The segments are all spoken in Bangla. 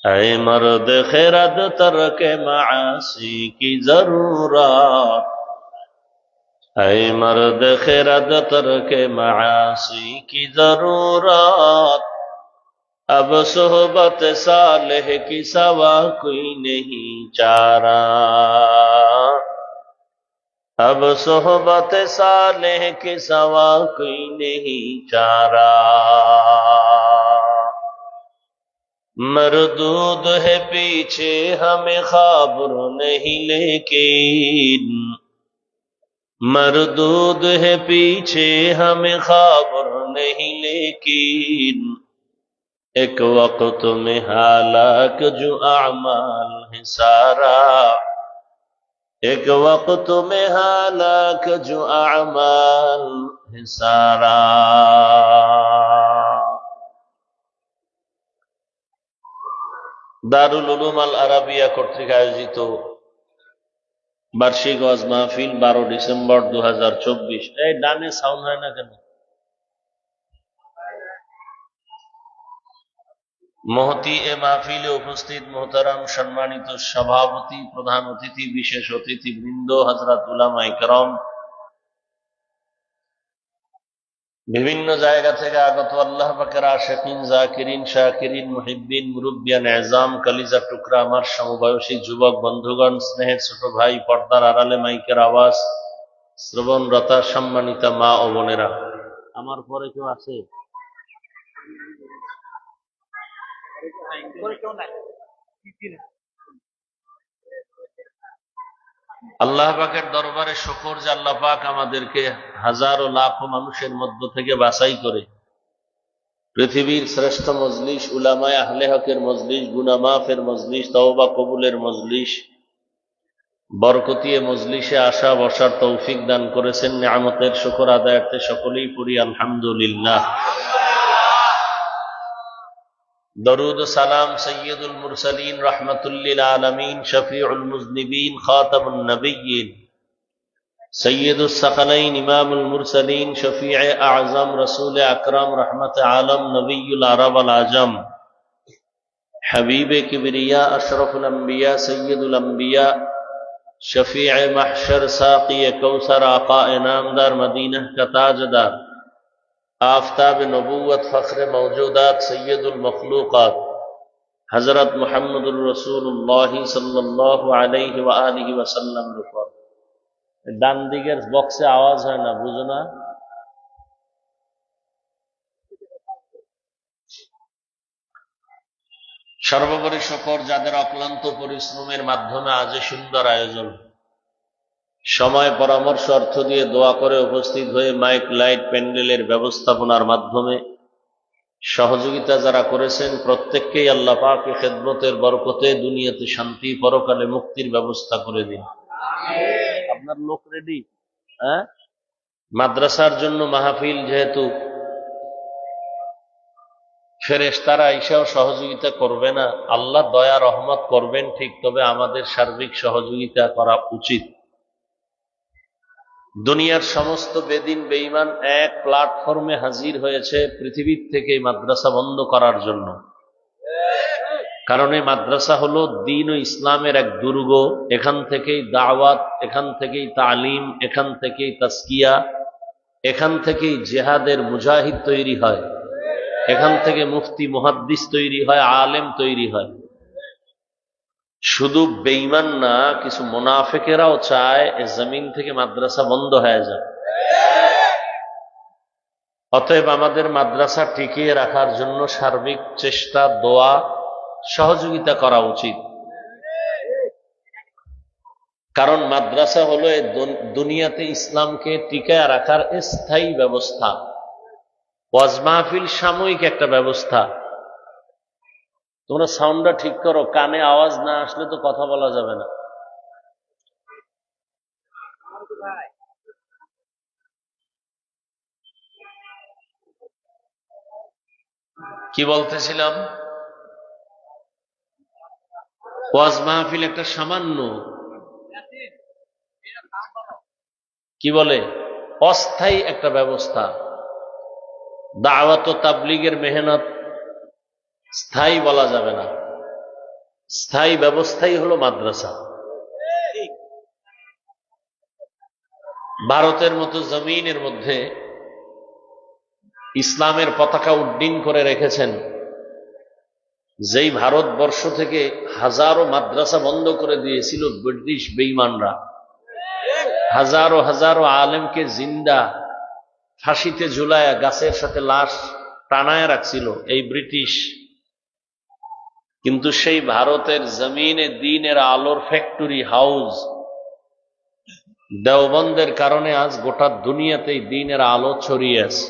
ऐ मर्द खिरद तर्क मासी की जरूरत, ऐ मर्द खिरद तर्क मासी की जरूरत, अब सोहबत सालेह की सवा कोई नहीं चारा, अब सोहबत सालेह की सवा कोई नहीं चारा। मरदूद है पीछे हमें खबर नहीं लेकिन, मरदूद है पीछे हमें खबर नहीं लेकिन, एक वक्त में हालाक जो अमाल है सारा, एक वक्त में हालाक जो अमाल है सारा। দারুল উলুম আল আরাবিয়া কর্তৃক আয়োজিত বার্ষিক ওয়াজ মাহফিল 12 ডিসেম্বর 2024। এই ডানে সাউন্ড হয় না কেন? মহতি এ মাহফিলে উপস্থিত মোহতারাম সম্মানিত সভাপতি, প্রধান অতিথি, বিশেষ অতিথিবৃন্দ, হযরত উলামায়ে কেরাম, বিভিন্ন জায়গা থেকে আগত আল্লাহ পাকের আশিকিন, জাকিরিন, শাকিরিন, মুহিব্বিন, মুরব্বিয়ান এজাম, কলিজার টুকরা আমার সমবয়সী যুবক বন্ধুগণ, স্নেহের ছোট ভাই, পর্দার আড়ালে মাইকের আওয়াজ শ্রবণরতা সম্মানিতা মা ও বোনেরা, আমার পরে কেউ আছে? আল্লাহ পাকের দরবারে শুকর যে আল্লাহ পাক আমাদেরকে হাজারো লাখো মানুষের মধ্য থেকে বাছাই করে পৃথিবীর শ্রেষ্ঠ মজলিস, উলামায়ে আহলে হকের মজলিস, গুনাহ মাফের মজলিস, তওবা কবুলের মজলিস, বরকতিয়ে মজলিসে আসা বসার তৌফিক দান করেছেন। নিয়ামতের শুকর আদায়ার্থে সকলেই পড়ি আলহামদুলিল্লাহ। দরুদ ও সালাম সৈয়দুল মুরসালিন, রাহমাতুল লিল আলামিন, শফিউল মুজনিবিন, খাতামুন নবিয়্যিন, সৈয়দুস সাকালাইন, ইমামুল মুরসালিন, শফিয়ে আযম, রাসূল আকরাম, রহমতে আলম, নবিয়ুল আরব আল আজম, হাবিবে কিবরিয়া, আশরাফুল আম্বিয়া, সৈয়দুল আম্বিয়া, শফিয়ে মাহশর, সাকিয়ে কৌসর, আকা ইনামদার, মদিনা का ताजदार, आफताब नबूवत, फख्र मौजूदात, सैयदुल मखलूकात, हजरत मुहम्मदुर रसूलुल्लाह सल्लल्लाहु अलैहि व आलिहि वसल्लम। ডান দিকের বক্সে আওয়াজ হয় না, বুঝো না? সর্বোপরি শুকর যাদের অক্লান্ত পরিশ্রমের মাধ্যমে আজ সুন্দর আয়োজন, সময়, পরামর্শ, অর্থ দিয়ে দোয়া করে উপস্থিত হয়ে মাইক, লাইট, প্যান্ডেলের ব্যবস্থাপনার মাধ্যমে সহযোগিতা যারা করেছেন, প্রত্যেককেই আল্লাহ পাক খেদমতের বরকতে দুনিয়াতে শান্তি, পরকালে মুক্তির ব্যবস্থা করে দিন। আপনার লোক রেডি? হ্যাঁ, মাদ্রাসার জন্য মাহফিল, যেহেতু ফেরেশতারা এসেও সহযোগিতা করবে না, আল্লাহ দয়া রহমত করবেন ঠিক, তবে আমাদের সার্বিক সহযোগিতা করা উচিত। দুনিয়ার সমস্ত বেদিন বেঈমান এক প্ল্যাটফর্মে হাজির হয়েছে পৃথিবীর থেকে মাদ্রাসা বন্ধ করার জন্য। কারণ এই মাদ্রাসা হলো দ্বীন ও ইসলামের এক দুর্গ। এখান থেকেই দাওয়াত, এখান থেকেই তালিম, এখান থেকেই তাজকিয়া, এখান থেকেই জিহাদের মুজাহিদ তৈরি হয়, এখান থেকে মুফতি মুহাদ্দিস তৈরি হয়, আলেম তৈরি হয়। শুধু বেঈমান না, কিছু মুনাফিকেরাও চায় এই জমিন থেকে মাদ্রাসা বন্ধ হয়ে যায়। অতএব আমাদের মাদ্রাসা টিকিয়ে রাখার জন্য সার্বিক চেষ্টা, দোয়া, সহযোগিতা করা উচিত। কারণ মাদ্রাসা হলো এই দুনিয়াতে ইসলামকে টিকায় রাখার স্থায়ী ব্যবস্থা। ওয়াজ মাহফিল সাময়িক একটা ব্যবস্থা। তোমরা সাউন্ডটা ঠিক করো, কানে আওয়াজ না আসলে তো কথা বলা যাবে না। কি বলতেছিলাম? ওয়াজ মাহফিল একটা সামান্য, কি বলে, অস্থায়ী একটা ব্যবস্থা। দাওয়াত ও তাবলীগের মেহনত স্থায়ী বলা যাবে না। স্থায়ী ব্যবস্থাই হলো মাদ্রাসা। ভারতের মতো জমিনের মধ্যে ইসলামের পতাকা উড্ডীন করে রেখেছেন, যেই ভারতবর্ষ থেকে হাজারো মাদ্রাসা বন্ধ করে দিয়েছিল ব্রিটিশ বেঈমানরা, হাজারো হাজারো আলেমকে জিন্দা ফাঁসিতে ঝুলায়া গাছের সাথে লাশ টানায় রাখছিল এই ব্রিটিশ। কিন্তু সেই ভারতের জমিনে দ্বীনের আলোর ফ্যাক্টরি হাউস দেওবন্দের কারণে আজ গোটা দুনিয়াতেই দ্বীনের আলো ছড়িয়ে আছে।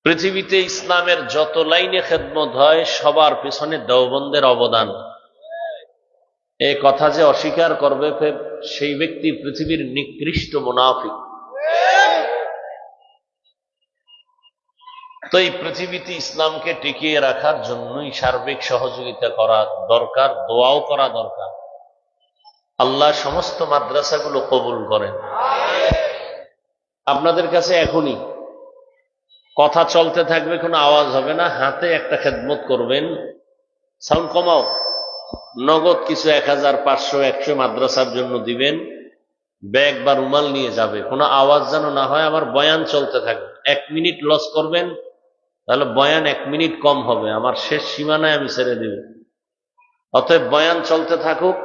পৃথিবীতে ইসলামের যত লাইনে খেদমত হয় সবার পিছনে দেওবন্দের অবদান। এই কথা যে অস্বীকার করবে সেই ব্যক্তি পৃথিবীর নিকৃষ্ট মুনাফিক। তো এই পৃথিবীতে ইসলামকে টিকিয়ে রাখার জন্যই সার্বিক সহযোগিতা করা দরকার, দোয়াও করা দরকার। আল্লাহ সমস্ত মাদ্রাসাগুলো কবুল করেন। আপনাদের কাছে এখনই কথা চলতে থাকবে, কোনো আওয়াজ হবে না, হাতে একটা খেদমত করবেন, সাউন্ড কমাও, নগদ কিছু 1000, 500, 100 মাদ্রাসার জন্য দিবেন, ব্যাগ বা রুমাল নিয়ে যাবে, কোনো আওয়াজ যেন না হয়। আমার বয়ান চলতে থাকবে, 1 মিনিট লস করবেন তাহলে বয়ান 1 মিনিট কম হবে, আমার শেষ সীমানায় আমি ছেড়ে দিব। অতএব বয়ান চলতে থাকুক।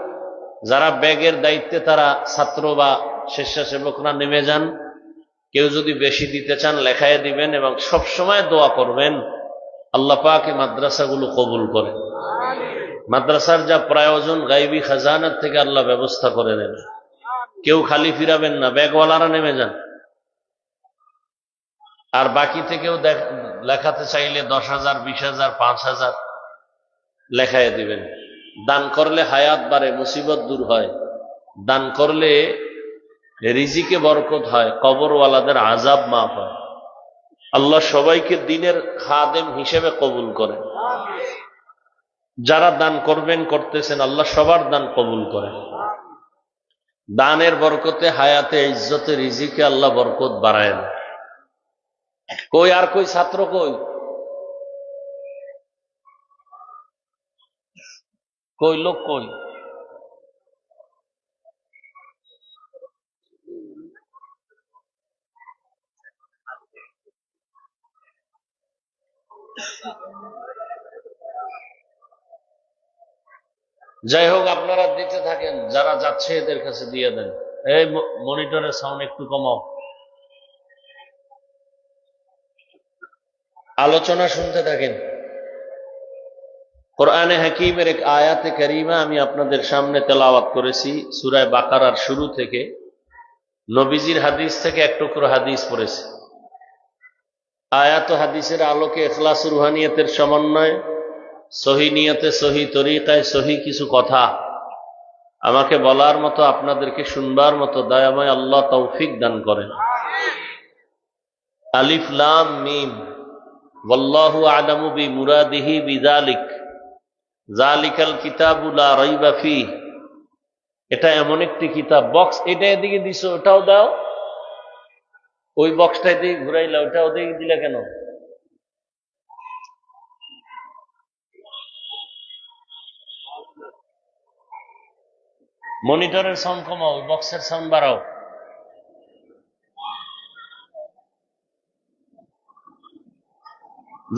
যারা ব্যাগের দায়িত্বে তারা ছাত্র বা স্বেচ্ছাসেবকরা নেমে যান। কেউ যদি বেশি দিতে চান লেখায় দিবেন, এবং সব সময় দোয়া করবেন আল্লাহ পাক এই মাদ্রাসাগুলো কবুল করে। মাদ্রাসার যা প্রয়োজন গায়বী খাজানার থেকে আল্লাহ ব্যবস্থা করে দেন। কেউ খালি ফিরাবেন না, ব্যাগওয়ালারা নেমে যান। আর বাকি থেকেও লেখাতে চাইলে 10,000, 20,000, 5,000 লেখায় দিবেন। দান করলে হায়াত বাড়ে, মুসিবত দূর হয়। দান করলে রিজিকে বরকত হয়, কবরওয়ালাদের আযাব মাফ হয়। আল্লাহ সবাইকে দ্বীনের খাদেম হিসেবে কবুল করেন। যারা দান করবেন, করতেছেন, আল্লাহ সবার দান কবুল করেন। দানের বরকতে হায়াতে, ইজ্জতে, রিজিকে আল্লাহ বরকত বাড়ায় দেন। কই আর কই ছাত্র কই? কই লোক কই? যাই হোক, আপনারা দিতে থাকেন, যারা যাচ্ছে এদের কাছে দিয়ে দেন। এই মনিটরের সাউন্ড একটু কমাও, আলোচনা শুনতে থাকেন। কোরআনে হাকিমের এক আয়াতে কারিমা আমি আপনাদের সামনে তেলাওয়াত করেছি, সূরা বাকারার শুরু থেকে। নবীজির হাদিস থেকে এক টুকরো হাদিস পড়েছি। আয়াত ও হাদিসের আলোকে ইখলাস রুহানিয়তের সমন্বয়, সহি নিয়তে, সহি তরিকায়, সহি কিছু কথা আমাকে বলার মতো, আপনাদেরকে শুনবার মতো দয়াময় আল্লাহ তৌফিক দান করেন। আলিফ লাম মিম, ওয়াল্লাহু আ'লামু বিমুরাদিহি বিযালিক, যালিকাল কিতাবু লা রাইবা ফীহ। এটা এমন একটি কিতাব। বক্স এটা এদিকে দিছো, ওটাও দাও। ওই বক্সটা এদিকে ঘুরাইলা, ওটা ওদিকে দিলা কেন? মনিটরের সাউন্ড কমাও, ওই বক্সের সাউন্ড বাড়াও।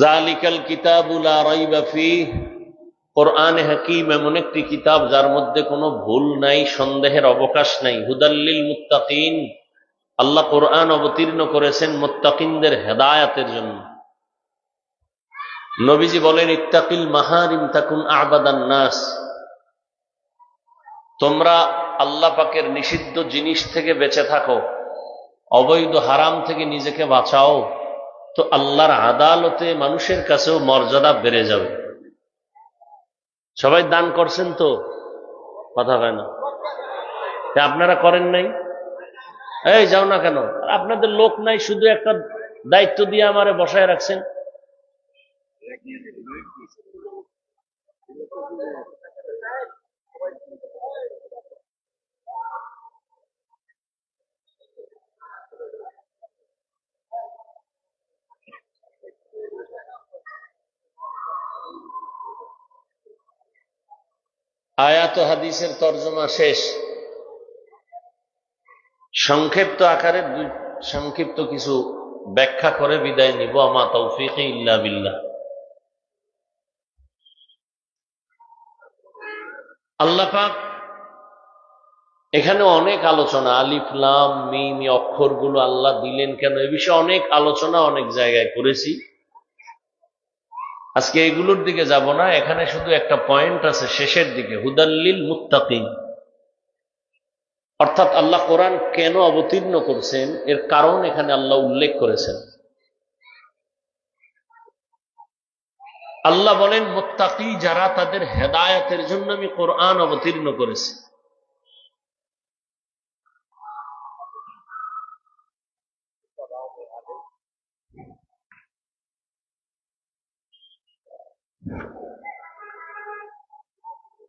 যালিকাল কিতাবু লা রাইবা ফীহ, কোরআনে হাকিম এমন একটি কিতাব যার মধ্যে কোনো ভুল নাই, সন্দেহের অবকাশ নাই। হুদাল্লিল মুত্তাকিন, আল্লাহ কোরআন অবতীর্ণ করেছেন মুত্তাকিনদের হেদায়াতের জন্য। নবীজি বলেন, ইত্তাকিল মাহারিম তাকুন আ'বাদান নাস, তোমরা আল্লাহ পাকের নিষিদ্ধ জিনিস থেকে বেঁচে থাকো, অবৈধ হারাম থেকে নিজেকে বাঁচাও, তো আল্লাহর আদালতে মানুষের কাছেও মর্যাদা বেড়ে যাবে। সবাই দান করছেন তো? কথা হয় না, আপনারা করেন নাই? এই যাও না কেন? আপনাদের লোক নাই, শুধু একটা দায়িত্ব দিয়ে আমারে বসায় রাখছেন। আয়াত ও হাদিসের তর্জমা শেষ। সংক্ষিপ্ত আকারে সংক্ষিপ্ত কিছু ব্যাখ্যা করে বিদায় নিব। আমা তৌফিকি ইল্লা বিল্লাহ। আল্লাহ পাক এখানে অনেক আলোচনা, আলিফ লাম মিম অক্ষরগুলো আল্লাহ দিলেন কেন, এ বিষয়ে অনেক আলোচনা অনেক জায়গায় করেছি। আজকে এগুলোর দিকে যাব না। এখানে শুধু একটা পয়েন্ট আছে শেষের দিকে, হুদাল্লিল মুত্তাকিন, অর্থাৎ আল্লাহ কোরআন কেন অবতীর্ণ করছেন এর কারণ এখানে আল্লাহ উল্লেখ করেছেন। আল্লাহ বলেন মুত্তাকি যারা, তাদের হেদায়েতের জন্য আমি কোরআন অবতীর্ণ করেছি।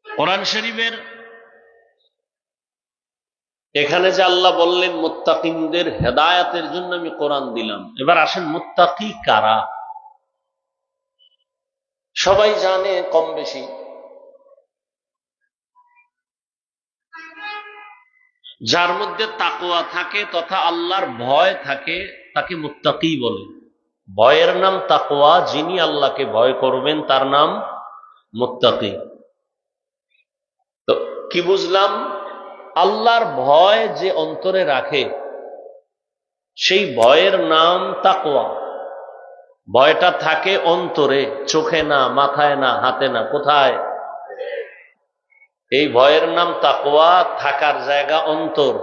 কোরআন শরীফের এখানে যে আল্লাহ বললেন মুত্তাকিনদের হেদায়েতের জন্য আমি কোরআন দিলাম, এবার আসেন মুত্তাকি কারা। সবাই জানে কম বেশি, যার মধ্যে তাকওয়া থাকে তথা আল্লাহর ভয় থাকে তাকে মুত্তাকি বলে। ভয়ের নাম তাকওয়া, যিনি আল্লাহকে ভয় করবেন তার নাম মুত্তাকি। তো কি বুঝলাম? আল্লাহর ভয় যে অন্তরে রাখে সেই ভয়ের নাম তাকওয়া। ভয়টা থাকে অন্তরে, চোখে না, মাথায় না, হাতে না, কোথায়? এই ভয়ের নাম তাকওয়া। থাকার জায়গা অন্তর।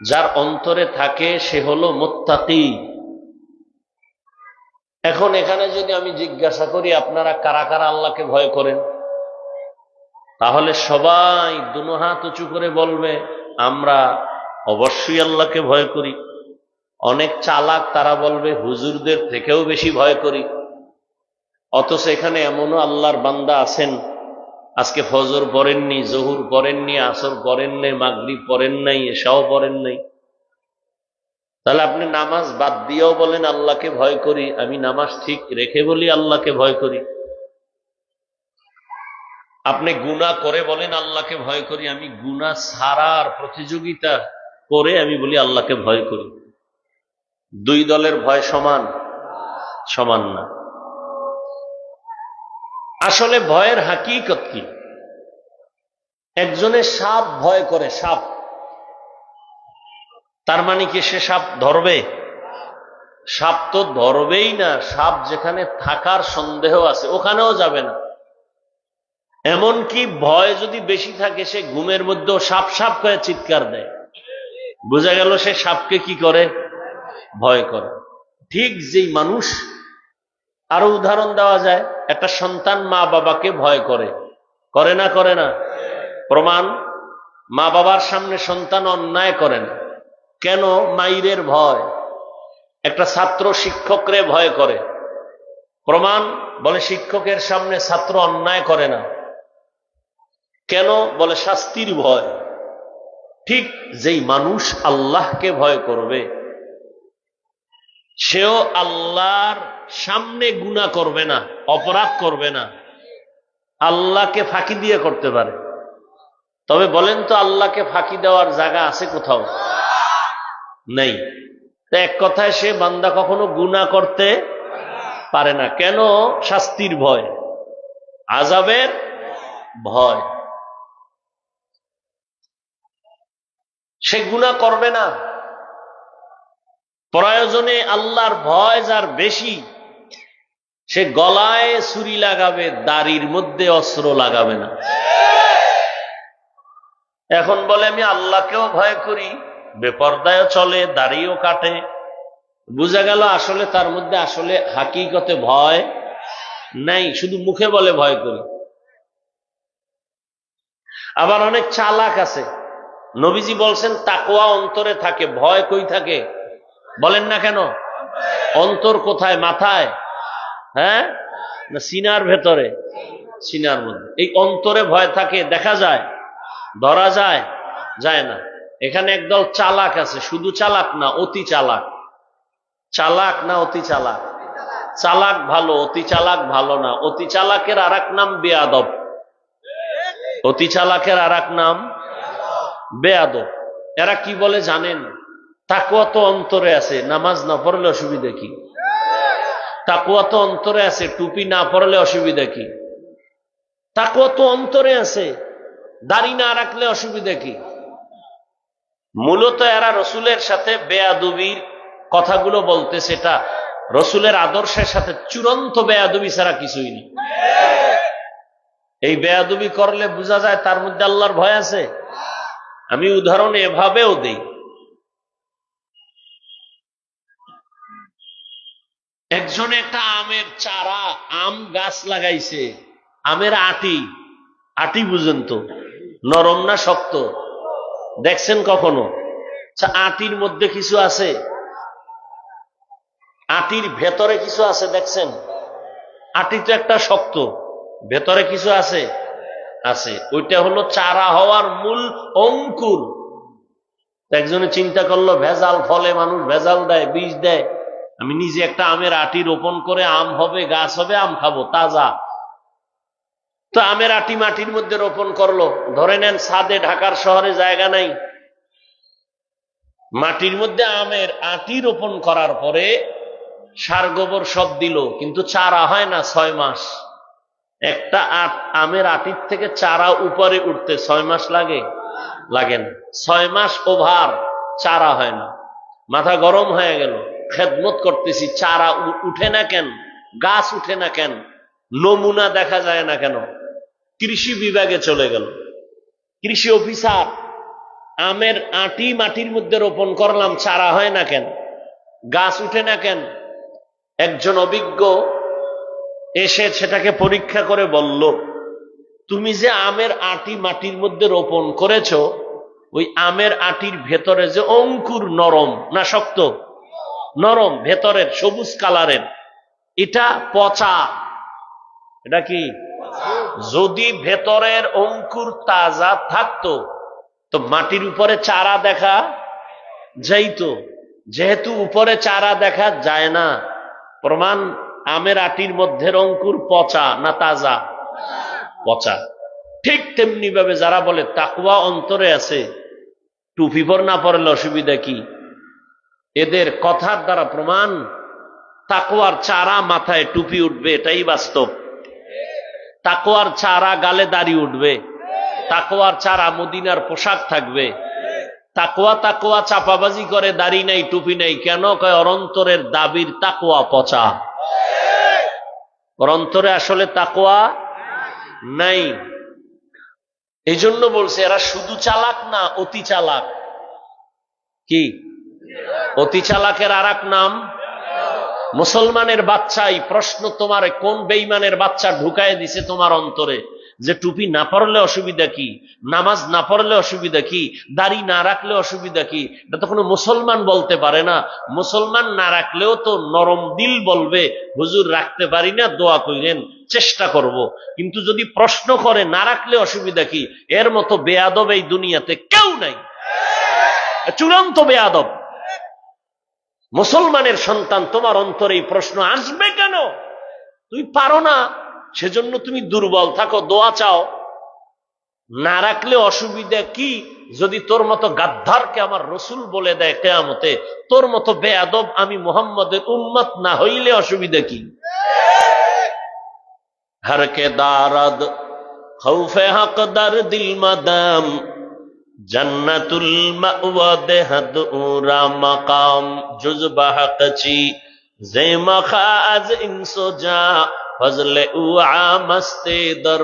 যার অন্তরে থাকে সে হলো মুত্তাকি। এখন এখানে যদি আমি জিজ্ঞাসা করি আপনারা কারা কারা আল্লাহকে ভয় করেন, তাহলে সবাই দুনো হাত উঁচু করে বলবে আমরা অবশ্যই আল্লাহকে ভয় করি। অনেক চালাক তারা বলবে হুজুরদের থেকেও বেশি ভয় করি। অথচ এখানে এমনও আল্লাহর বান্দা আছেন আজকে ফজর পড়েননি, জহুর পড়েননি, আসর পড়েন নাই, মাগরিব পড়েন নাই, এশাও পড়েন নাই। তাহলে আপনি নামাজ বাদ দিয়েও বলেন আল্লাহকে ভয় করি, আমি নামাজ ঠিক রেখে বলি আল্লাহকে ভয় করি। আপনি গুনাহ করে বলেন আল্লাহকে ভয় করি, আমি গুনাহ ছাড়ার প্রতিযোগিতা করে আমি বলি আল্লাহকে ভয় করি। দুই দলের ভয় সমান? সমান না। আসলে ভয়ের হাকিকত কি? একজনের সাপ ভয় করে, সাপ, তার মানে কি সে সাপ ধরবে? সাপ তো ধরবেই না। সাপ যেখানে থাকার সন্দেহ আছে ওখানেও যাবে না। এমনকি ভয় যদি বেশি থাকে সে ঘুমের মধ্যেও সাপ সাপ করে চিৎকার দেয়। বোঝা গেল সে সাপকে কি করে? ভয় করে। ঠিক যেই মানুষ, আরো উদাহরণ দেওয়া যায়, একটা সন্তান মা বাবাকে ভয় করে, করে না? করে না? প্রমাণ, মা বাবার সামনে সন্তান অন্যায় করে না। কেন? মাইরের ভয়। একটা ছাত্র শিক্ষকরে ভয় করে, প্রমাণ, বলে শিক্ষকের সামনে ছাত্র অন্যায় করে না। কেন? বলে শাস্তির ভয়। ঠিক যেই মানুষ আল্লাহকে ভয় করবে সেও আল্লাহর সামনে গুনাহ করবে না, অপরাধ করবে না। আল্লাহকে ফাঁকি দিয়ে করতে পারে। তবে বলেন তো আল্লাহকে ফাঁকি দেওয়ার জায়গা আছে কোথাও? নেই। তো এক কথায় সে বান্দা কখনো গুনাহ করতে পারে না। কেন? শাস্তির ভয়, আযাবের ভয়। সে গুনাহ করবে না। প্রয়োজনে আল্লাহর ভয় যার বেশি সে গলায় ছুরি লাগাবে, দাড়ির মধ্যে অস্ত্র লাগাবে না। এখন বলে আমি আল্লাহকেও ভয় করি, বেপরদায়ও চলে, দাড়িও কাটে। বুঝা গেল আসলে তার মধ্যে আসলে হাকিকতে ভয় নাই, শুধু মুখে বলে ভয় করি। আবার অনেক চালাক আছে। নবীজি বলছেন তাকওয়া অন্তরে থাকে, ভয় কই থাকে? বলেন না কেন? অন্তর কোথায়? মাথায়? হ্যাঁ না সিনার ভেতরে? সিনার মধ্যে। এই অন্তরে ভয় থাকে, দেখা যায়? ধরা যায়? যায় না। এখানে একদল চালাক আছে, শুধু চালাক না, অতি চালাক। চালাক না অতি চালাক? চালাক ভালো, অতি চালাক ভালো না। অতি চালাকের আর এক নাম বেয়াদব। অতি চালাকের আর এক নাম বেয়াদব। এরা কি বলে জানেন? তাকওয়া তো অন্তরে আছে, নামাজ না পড়লে অসুবিধা কি? তাকওয়া তো অন্তরে আছে, টুপি না পড়লে অসুবিধা কি? তাকওয়া তো অন্তরে আছে, দাড়ি না রাখলে অসুবিধা কি? মূলত এরা রসুলের সাথে বেয়াদবির কথাগুলো বলতে, সেটা রসুলের আদর্শের সাথে চূড়ান্ত বেয়াদবি ছাড়া কিছুই নেই। এই বেয়াদবি করলে বোঝা যায় তার মধ্যে আল্লাহর ভয় আছে। আমি উদাহরণ এভাবেও দেই। একজনে একটা আমের চারা, আম গাছ লাগাইছে, আমের আটি, আটি বুঝেন তো, নরম না শক্ত? দেখছেন কখনো? আটির মধ্যে কিছু আছে, আটির ভেতরে কিছু আছে, দেখছেন? আটি তো একটা শক্ত, ভেতরে কিছু আছে, আছে। ওইটা হলো চারা হওয়ার মূল অঙ্কুর। একজনে চিন্তা করলো ভেজাল ফলে মানুষ ভেজাল দেয়, বীজ দেয়, আমি নিজে একটা আমের আটি রোপণ করে আম হবে, গাছ হবে, আম খাবো তাজা। তো আমের আটি মাটির মধ্যে রোপণ করলো, ধরে নেন ছাদে, ঢাকার শহরে জায়গা নাই, মাটির মধ্যে আমের আটি রোপণ করার পরে সার গোবর সব দিল, কিন্তু চারা হয় না 6 মাস। একটা আমের আটির থেকে চারা উপরে উঠতে 6 মাস লাগে? লাগে না। 6 মাস ওভার চারা হয় না। মাথা গরম হয়ে গেল, খেদমত করতেছি, চারা উঠে না কেন, গাছ উঠে না কেন, নমুনা দেখা যায় না কেন? কৃষি বিভাগে চলে গেল, কৃষি অফিসার, আমের আটি মাটির মধ্যে রোপণ করলাম, চারা হয় না কেন, গাছ উঠে না কেন? একজন অভিজ্ঞ এসে সেটাকে পরীক্ষা করে বলল, তুমি যে আমের আটি মাটির মধ্যে রোপণ করেছো, ওই আমের আটির ভেতরে যে অঙ্কুর নরম না শক্ত? নরম, ভেতরের সবুজ কালারের, এটা পচা। এটা কি? যদি ভেতরের অঙ্কুর তাজা থাকতো তো মাটির উপরে চারা দেখা যাইতো। যেহেতু উপরে চারা দেখা যায় না, প্রমাণ আমের আটির মধ্যের অঙ্কুর পচা না তাজা? পচা। ঠিক তেমনি ভাবে যারা বলে তাকওয়া অন্তরে আছে, টুপি পর না পড়লে অসুবিধা কি, এদের কথার দ্বারা প্রমাণ তাকওয়ার চারা মাথায় টুপি উঠবে, এটাই বাস্তব। তাকওয়ার চারা গালে দাড়ি উঠবে, তাকওয়ার চারা মদিনার পোশাক থাকবে। তাকওয়া তাকওয়া চাপাবাজি করে, দাড়ি নাই টুপি নাই, কেন? কয় অরন্তরের দাবির তাকওয়া পচা, অরন্তরে আসলে তাকওয়া নাই। এই জন্য বলছে এরা শুধু চালাক না, অতি চালাক। কি? অতি চালাকের আর এক নাম মুসলমানের বাচ্চাই। প্রশ্ন, তোমার কোন বেঈমানের বাচ্চা ঢুকায় দিছে তোমার অন্তরে যে টুপি না পড়লে অসুবিধা কি, নামাজ না পড়লে অসুবিধা কি, দাড়ি না রাখলে অসুবিধা কি? এটা তো কোনো মুসলমান বলতে পারে না। মুসলমান না রাখলেও তো নরম দিল বলবে, হুজুর রাখতে পারি না, দোয়া কইরেন, চেষ্টা করব। কিন্তু যদি প্রশ্ন করে না রাখলে অসুবিধা কি, এর মতো বেয়াদব এই দুনিয়াতে কেউ নাই, চূড়ান্ত বেয়াদব। মুসলমানের সন্তান, তোমার অন্তরে এই প্রশ্ন আসবে কেন? তুমি পারো না, সেজন্য তুমি দুর্বল থাকো, দোয়া চাও। না রাখলে অসুবিধা কি? যদি তোর মতো গাদ্দারকে আমার রসুল বলে দেয় কিয়ামতে, তোর মতো বেয়াদব আমি মুহাম্মদের উম্মত না হইলে অসুবিধা কি? हर के दारद खौफे हक दर दिल मदाम जन्नतुल मअवा देहद उरा मकाम जुज बहकची जे मखाज इंसो जा फजले उआ मस्ते दर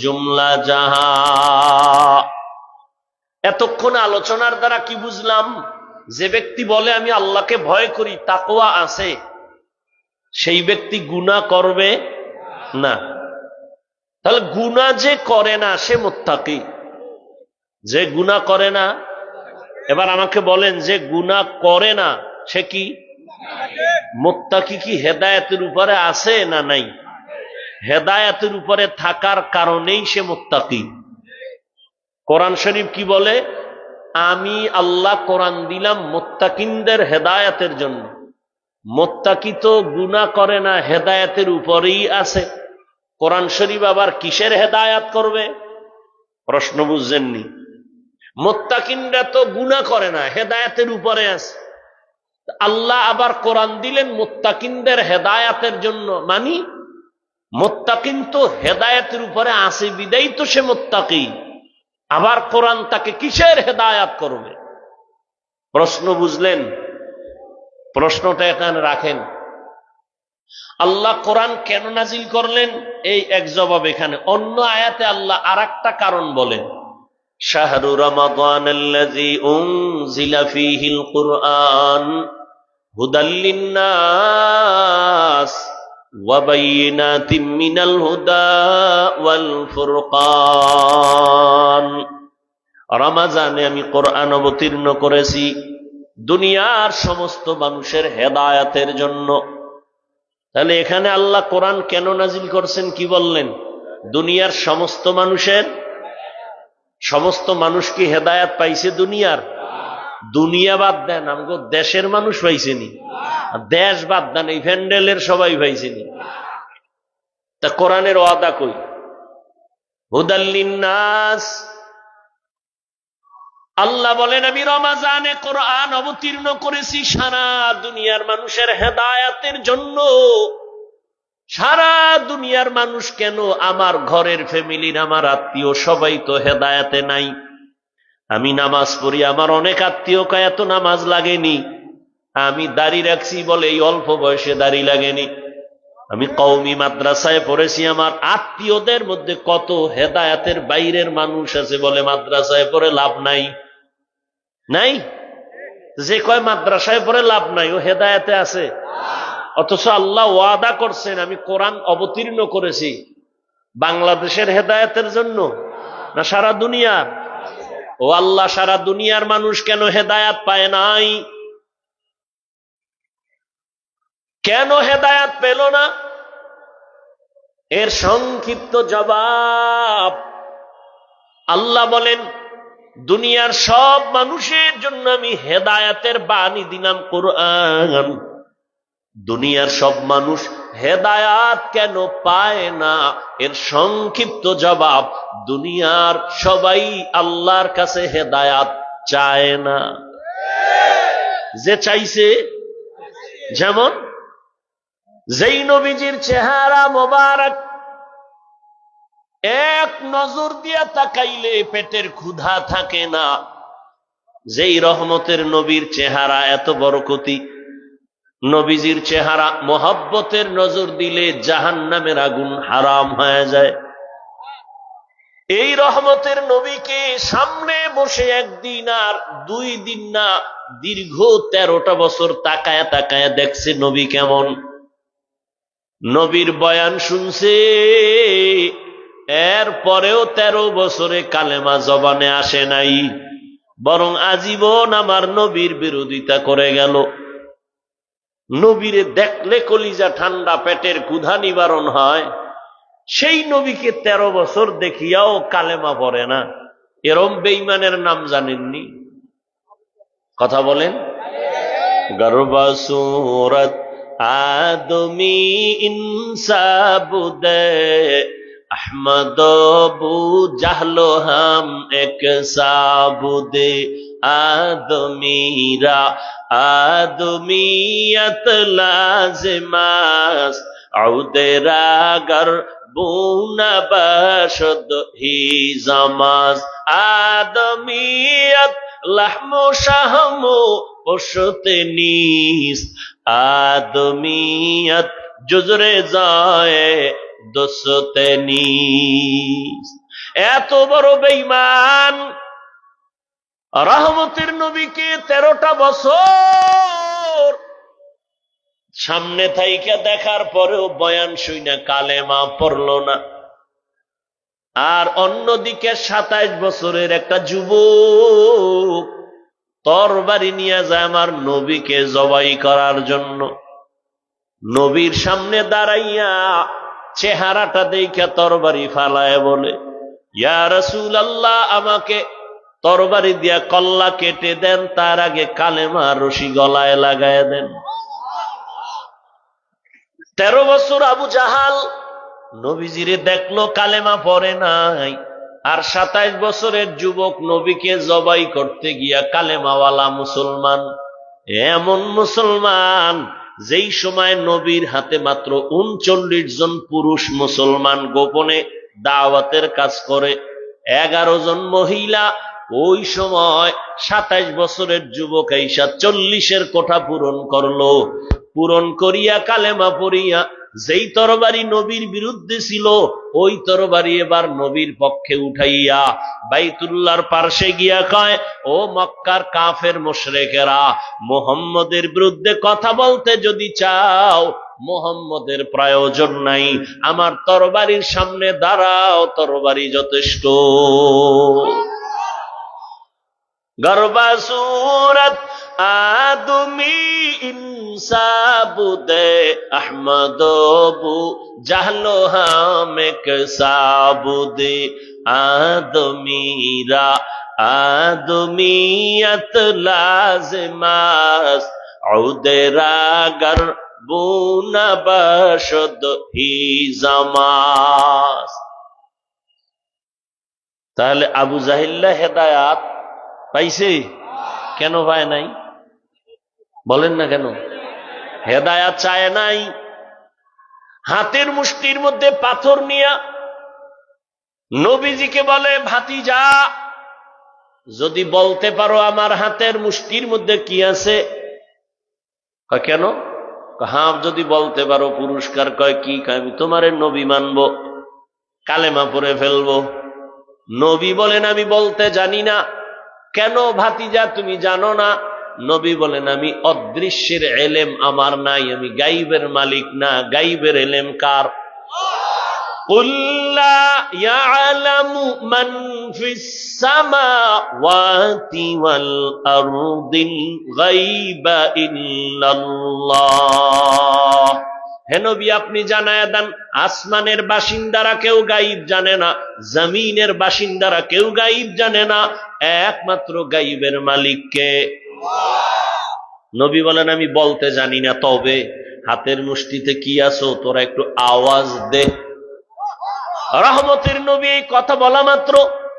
जुमला জাহা। এতক্ষণ আলোচনার দ্বারা কি বুঝলাম? যে ব্যক্তি বলে আমি আল্লাহকে ভয় করি, তাকওয়া আছে, সেই ব্যক্তি গুনাহ করবে না। তাহলে গুনাহ যে করে না সে মুত্তাকি, যে গুনাহ করে না। এবার আমাকে বলেন, যে গুনাহ করে না সে কি মুত্তাকি? কি হেদায়েতের উপরে আছে না নাই? হেদায়েতের উপরে থাকার কারণেই সে মুত্তাকি। কোরআন শরীফ কি বলে? আমি আল্লাহ কোরআন দিলাম মুত্তাকিনদের হেদায়েতের জন্য। মুত্তাকি তো গুনাহ করে না, হেদায়েতের উপরেই আছে। কোরআন শরীফ আবার কিসের হেদায়াত করবে? প্রশ্ন বুঝছেননি? মুত্তাকিনরা তো গুনাহ করে না, হেদায়েতের উপরে আছে। আল্লাহ আবার কোরআন দিলেন মুত্তাকিনদের হেদায়েতের জন্য, মানে মুত্তাকিন তো হেদায়েতের উপরে আছে বিদায়ী তো সে মুত্তাকি, আবার কোরআন তাকে কিসের হেদায়েত করবে? প্রশ্ন বুঝলেন? প্রশ্নটা এখানে রাখেন। আল্লাহ কোরআন কেন নাজিল করলেন এই এক জবাব এখানে। অন্য আয়াতে আল্লাহ আরেকটা কারণ বলেন, শাহরু রমাদানাল্লাযী উনজিলা ফীহিল কুরআন হুদাল লিন্নাস ওয়া বাইয়িনাতিম মিনাল হুদা ওয়াল ফুরকান। রমজানে আমি কোরআন অবতীর্ণ করেছি দুনিয়ার সমস্ত মানুষের হেদায়েতের জন্য। তাহলে এখানে আল্লাহ কোরআন কেন নাজিল করছেন কি বললেন? দুনিয়ার সমস্ত মানুষের। সমস্ত মানুষ কি হেদায়েত পাইছে দুনিয়ার? দুনিয়া বাদ দেন, আমগো দেশের মানুষ পাইছেনি? দেশ বাদ দেন, এই ভ্যান্ডেলের সবাই পাইছেনি? তা কোরআনের ওয়াদা কই? হুদাল লিন্নাস। আল্লাহ বলেন আমি রমজানে কোরআন অবতীর্ণ করেছি সারা দুনিয়ার মানুষের হেদায়েতের জন্য। সারা দুনিয়ার মানুষ কেন? আমার ঘরের ফ্যামিলির, আমার আত্মীয় সবাই তো হেদায়েতে নাই। আমি নামাজ পড়ি, আমার অনেক আত্মীয় কয় এত নামাজ লাগেনি। আমি দাড়ি রাখছি বলে এই অল্প বয়সে দাড়ি লাগেনি। আমি কওমি মাদ্রাসায় পড়েছি, আমার আত্মীয়দের মধ্যে কত হেদায়েতের বাইরের মানুষ আছে বলে মাদ্রাসায় পড়ে লাভ নাই। নাই? যে কয় মাদ্রাসায় পড়ে লাভ নাই ও হেদায়েতে আছে? অথচ আল্লাহ ওয়াদা করছেন আমি কোরআন অবতীর্ণ করেছি বাংলাদেশের হেদায়েতের জন্য না সারা দুনিয়ার? ও আল্লাহ, সারা দুনিয়ার মানুষ কেন হেদায়েত পায় নাই? কেন হেদায়েত পেল না? এর সংক্ষিপ্ত জবাব আল্লাহ বলেন দুনিয়ার সব মানুষের জন্য আমি হেদায়েতের বাণী দিলাম কোরআন। দুনিয়ার সব মানুষ হেদায়াত কেন পায় না? এর সংক্ষিপ্ত জবাব দুনিয়ার সবাই আল্লাহর কাছে হেদায়াত চায় না। যে চাইছে, যেমন যেই নবীজির চেহারা মোবারক এক নজর দিয়া তাকাইলে পেটের ক্ষুধা থাকে না, যেই রহমতের নবীর চেহারা এত বরকতি, নবীজির চেহারা মোহাব্বতের নজর দিলে জাহান্নামের আগুন হারাম হয়ে যায়। এই রহমতের নবীকে সামনে বসে একদিন আর 2 দিন না, দীর্ঘ 13টা বছর তাকায়া তাকায়া দেখছে নবী কেমন। নবীর বয়ান শুনছে, এর পরেও 13 বছরে কালেমা জবানে আসে নাই, বরং আজীবন আমার নবীর বিরোধিতা করে গেল। নবীরে দেখলে কলিজা ঠান্ডা, পেটের ক্ষুধা নিবারণ হয়। সেই নবীকে 13 বছর দেখিয়াও কালেমা পড়ে না। এরম বেঈমানের নাম জানেননি? কথা বলেন। গর্বা সুরত আদমি ইনসাবুদে আহমদ বু জাহলো হাম এক সাবুদে আদমিরা আদমিয়ত লাজিমাস আউদেরাগর বুনা বাশদ হি জামাজ আদমিয়ত লাহমু শাহমু পশতে নিস আদমিয়ত জুজরে যায় দোসতে নিস। এত বড় বেঈমান রহমতের নবীকে 13টা বছর সামনে থাইকা দেখার পরেও বয়ান শুইনা কালেমা পড়ল না। আর অন্যদিকে 27 বছরের একটা যুবক তরবারি নিয়ে যায় আমার নবীকে জবাই করার জন্য। নবীর সামনে দাঁড়াইয়া চেহারাটা দেখা তরবারি ফালায় বলে, ইয়া রাসূলুল্লাহ, আমাকে তরবারি দিয়া কল্লা কেটে দেন, তার আগে কালেমা রশি গলায় লাগায় দেন। 13 বছর আবু জাহাল নবীজিরে দেখলো, কালেমা পড়ে নাই। আর 27 বছরের যুবক নবীকে জবাই করতে গিয়া কালেমাওয়ালা মুসলমান, এমন মুসলমান যেই সময় নবীর হাতে মাত্র 39 জন পুরুষ মুসলমান গোপনে দাওয়াতের কাজ করে, 11 জন মহিলা। ওই সময় 27 বছরের যুবক আইসা 40-এর কোঠা পূরণ করলো। পূরণ করিয়া কালেমা পড়িয়া যেই তরবারি নবীর বিরুদ্ধে ছিল ওই তরবারি এবার নবীর পক্ষে উঠাইয়া বাইতুল্লাহর পার্শ্বে গিয়া কয়, ও মক্কার কাফের মুশরিকেরা, মুহাম্মদের বিরুদ্ধে কথা বলতে যদি চাও মুহাম্মদের প্রয়োজন নাই, আমার তরবারির সামনে দাঁড়াও, তরবারি যথেষ্ট। গর্বা সুরত আদমি ইনসাবুদে আহমদবু জাহলো হামেক সাবুদে আদমিরা আদমিয়ত লাজমাস উদেরাগর বুনা বশদ হি জামাস। তাহলে আবু জাহিল্লা হেদায়াত পাইছে? কেন পায় নাই? বলেন না কেন? হেদায়াত চায় নাই। হাতের মুষ্টির মধ্যে পাথর নিয়া নবীজিকে বলে, ভাতিজা যদি বলতে পারো আমার হাতের মুষ্টির মধ্যে কি আছে? কেন? হ্যাঁ, যদি বলতে পারো পুরস্কার। কয় কি? আমি তোমারে নবী মানবো, কালেমা পড়ে ফেলবো। নবী বলেন আমি বলতে জানি না। কেন ভাতিজা তুমি জানো না? নবী বলেন আমি অদৃশ্যের এলেম আমার নাই, আমি গাইবের মালিক না। গাইবের এলেম কার? কুল লা ইয়ালামু মান ফিস সামাওয়াতি ওয়াল আরদিল গায়বা ইল্লাল্লাহ। হে নবী আপনি জানায়া দেন, আসমানের বাসিন্দারা কেউ গাইব জানে না, জমিনের বাসিন্দারা কেউ গাইব জানে না, একমাত্র গাইবের মালিককে। নবী বলেন আমি বলতে জানি না, তবে হাতের মুষ্টিতে কি আছো তোরা একটু আওয়াজ দে। রহমতের নবী এই কথা বলা মাত্র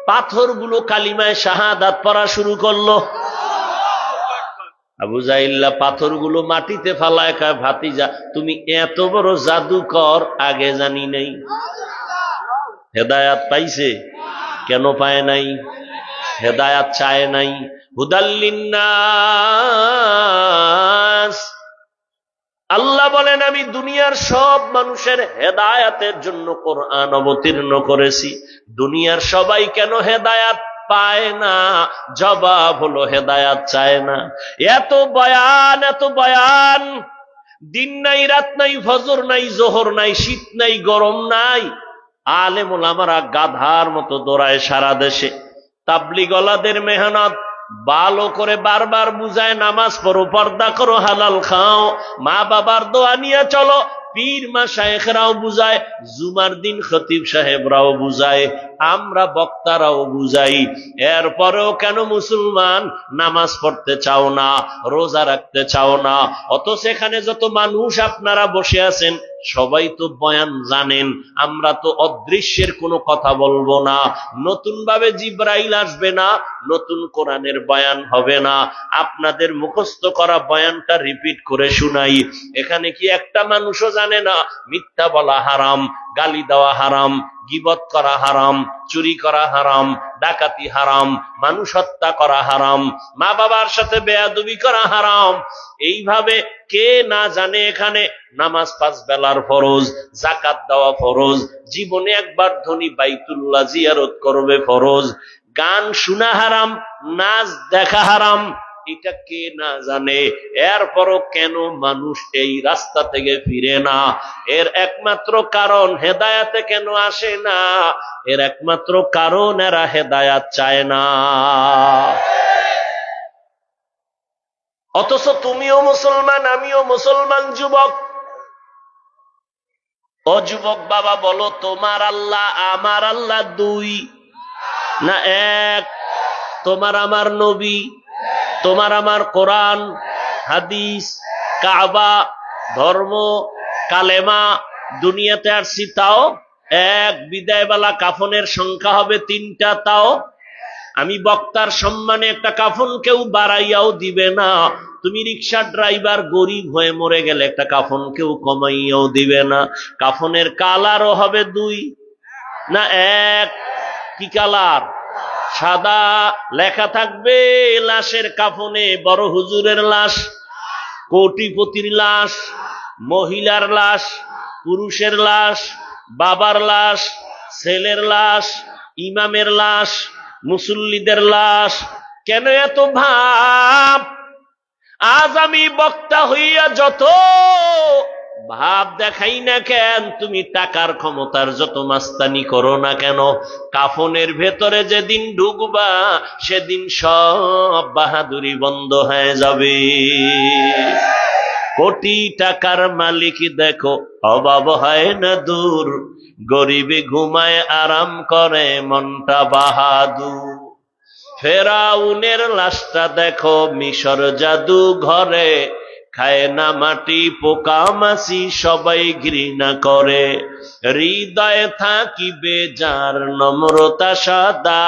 পাথরগুলো কালিমায় শাহাদাত পড়া শুরু করলো। আবু জাহিল্লা পাথরগুলো মাটিতে ফালায় কয়, ভাতিজা তুমি এত বড় জাদুকর আগে জানি নাই। হেদায়াত পাইছে? কেন পায় নাই? হেদায়াত চায় নাই। হুদাল্লিন্নাস, আল্লাহ বলেন আমি দুনিয়ার সব মানুষের হেদায়াতের জন্য কোরআন অবতীর্ণ করেছি। দুনিয়ার সবাই কেন হেদায়াত পায় না? জবাব হলো হেদায়াত চায় না। এত বয়ান, এত বয়ান, দিন নাই রাত নাই, ফজর নাই জোহর নাই, শীত নাই গরম নাই, আলেম ওলামারা গাধার মতো দৌড়ায় সারা দেশে। তাবলীগওয়ালাদের মেহনত ভালো করে বারবার বুঝায়, নামাজ পড়ো, পর্দা করো, হালাল খাও, মা বাবার দোয়া নিয়ে চলো। পীর মাশায়েখরাও বুঝায়, জুমার দিন খতিব সাহেবরাও বুঝায়, আমরা বক্তারাও বুঝাই। এরপরেও কেন মুসলমান নামাজ পড়তে চাও না, রোজা রাখতে চাও না? অত সেখানে যত মানুষ আপনারা বসে আছেন সবাই তো বয়ান জানেন, আমরা তো অদৃশ্যের কোনো কথা বলবো না, নতুন ভাবে জিবরাইল আসবে না, নতুন কোরআনের বয়ান হবে না, আপনাদের মুখস্থ করা বয়ানটা রিপিট করে শুনাই। এখানে কি একটা মানুষও জানে না মিথ্যা বলা হারাম, গালি দেওয়া হারাম, গীবত করা হারাম, চুরি করা হারাম, ডাকাতি হারাম, মানুষ হত্যা করা হারাম, মা বাবার সাথে বেয়াদবি করা হারাম? এইভাবে কে না জানে এখানে নামাজ 5 বেলার ফরজ, যাকাত দেওয়া ফরজ, জীবনে একবার ধনী বাইতুল্লাহ জিয়ারত করবে ফরজ, গান শোনা হারাম, নাচ দেখা হারাম, এটা কে না জানে? এরপরও কেন মানুষ এই রাস্তা থেকে ফিরে না? এর একমাত্র কারণ হেদায়াতে কেন আসে না? এর একমাত্র কারণ এরা হেদায়াত চায় না। অথচ তুমিও মুসলমান, আমিও মুসলমান। যুবক, ও যুবক বাবা বলো, তোমার আল্লাহ আমার আল্লাহ 2 না 1? তোমার আমার নবী, তোমার আমার কোরআন, হাদিস, কাবা, ধর্ম, কালেমা, দুনিয়াতে আসছি তাও এক বিদায়বেলা কাফনের সংখ্যা হবে 3টা, তাও আমি বক্তার সম্মানে একটা কাফন কেউ বাড়াইয়াও দিবে না। তুমি রিক্সা ড্রাইভার গরিব হয়ে মরে গেলে একটা কাফন কেউ কমাইয়াও দিবে না। কাফনের কালারও হবে 2 না 1? কি কালার? সাদা। লেখা থাকবে লাশের কাফনে বড় হুজুরের লাশ, কোটিপতির লাশ, মহিলার লাশ, পুরুষের লাশ, বাবার লাশ, ছেলের লাশ, ইমামের লাশ, মুসল্লিদের লাশ। কেন এত ভাব? আজ আমি বক্তা হইয়া যত ভাব দেখাই না কেন, তুমি টাকার ক্ষমতার যত মাস্তানি করো না কেন, কাফনের ভেতরে যেদিন ঢুকবা সেদিন সব বাহাদুরি বন্ধ হয়ে যাবে। কোটি টাকার মালিক দেখো অভাব হয় না দূর, গরিবে ঘুমায় আরাম করে মনটা বাহাদুর। ফেরাউনের লাশটা দেখো মিশর জাদু ঘরে, খায় না মাটি পোকা মাছি সবাই ঘৃণা করে। হৃদয়ে থাকিবে যার নম্রতা সাদা,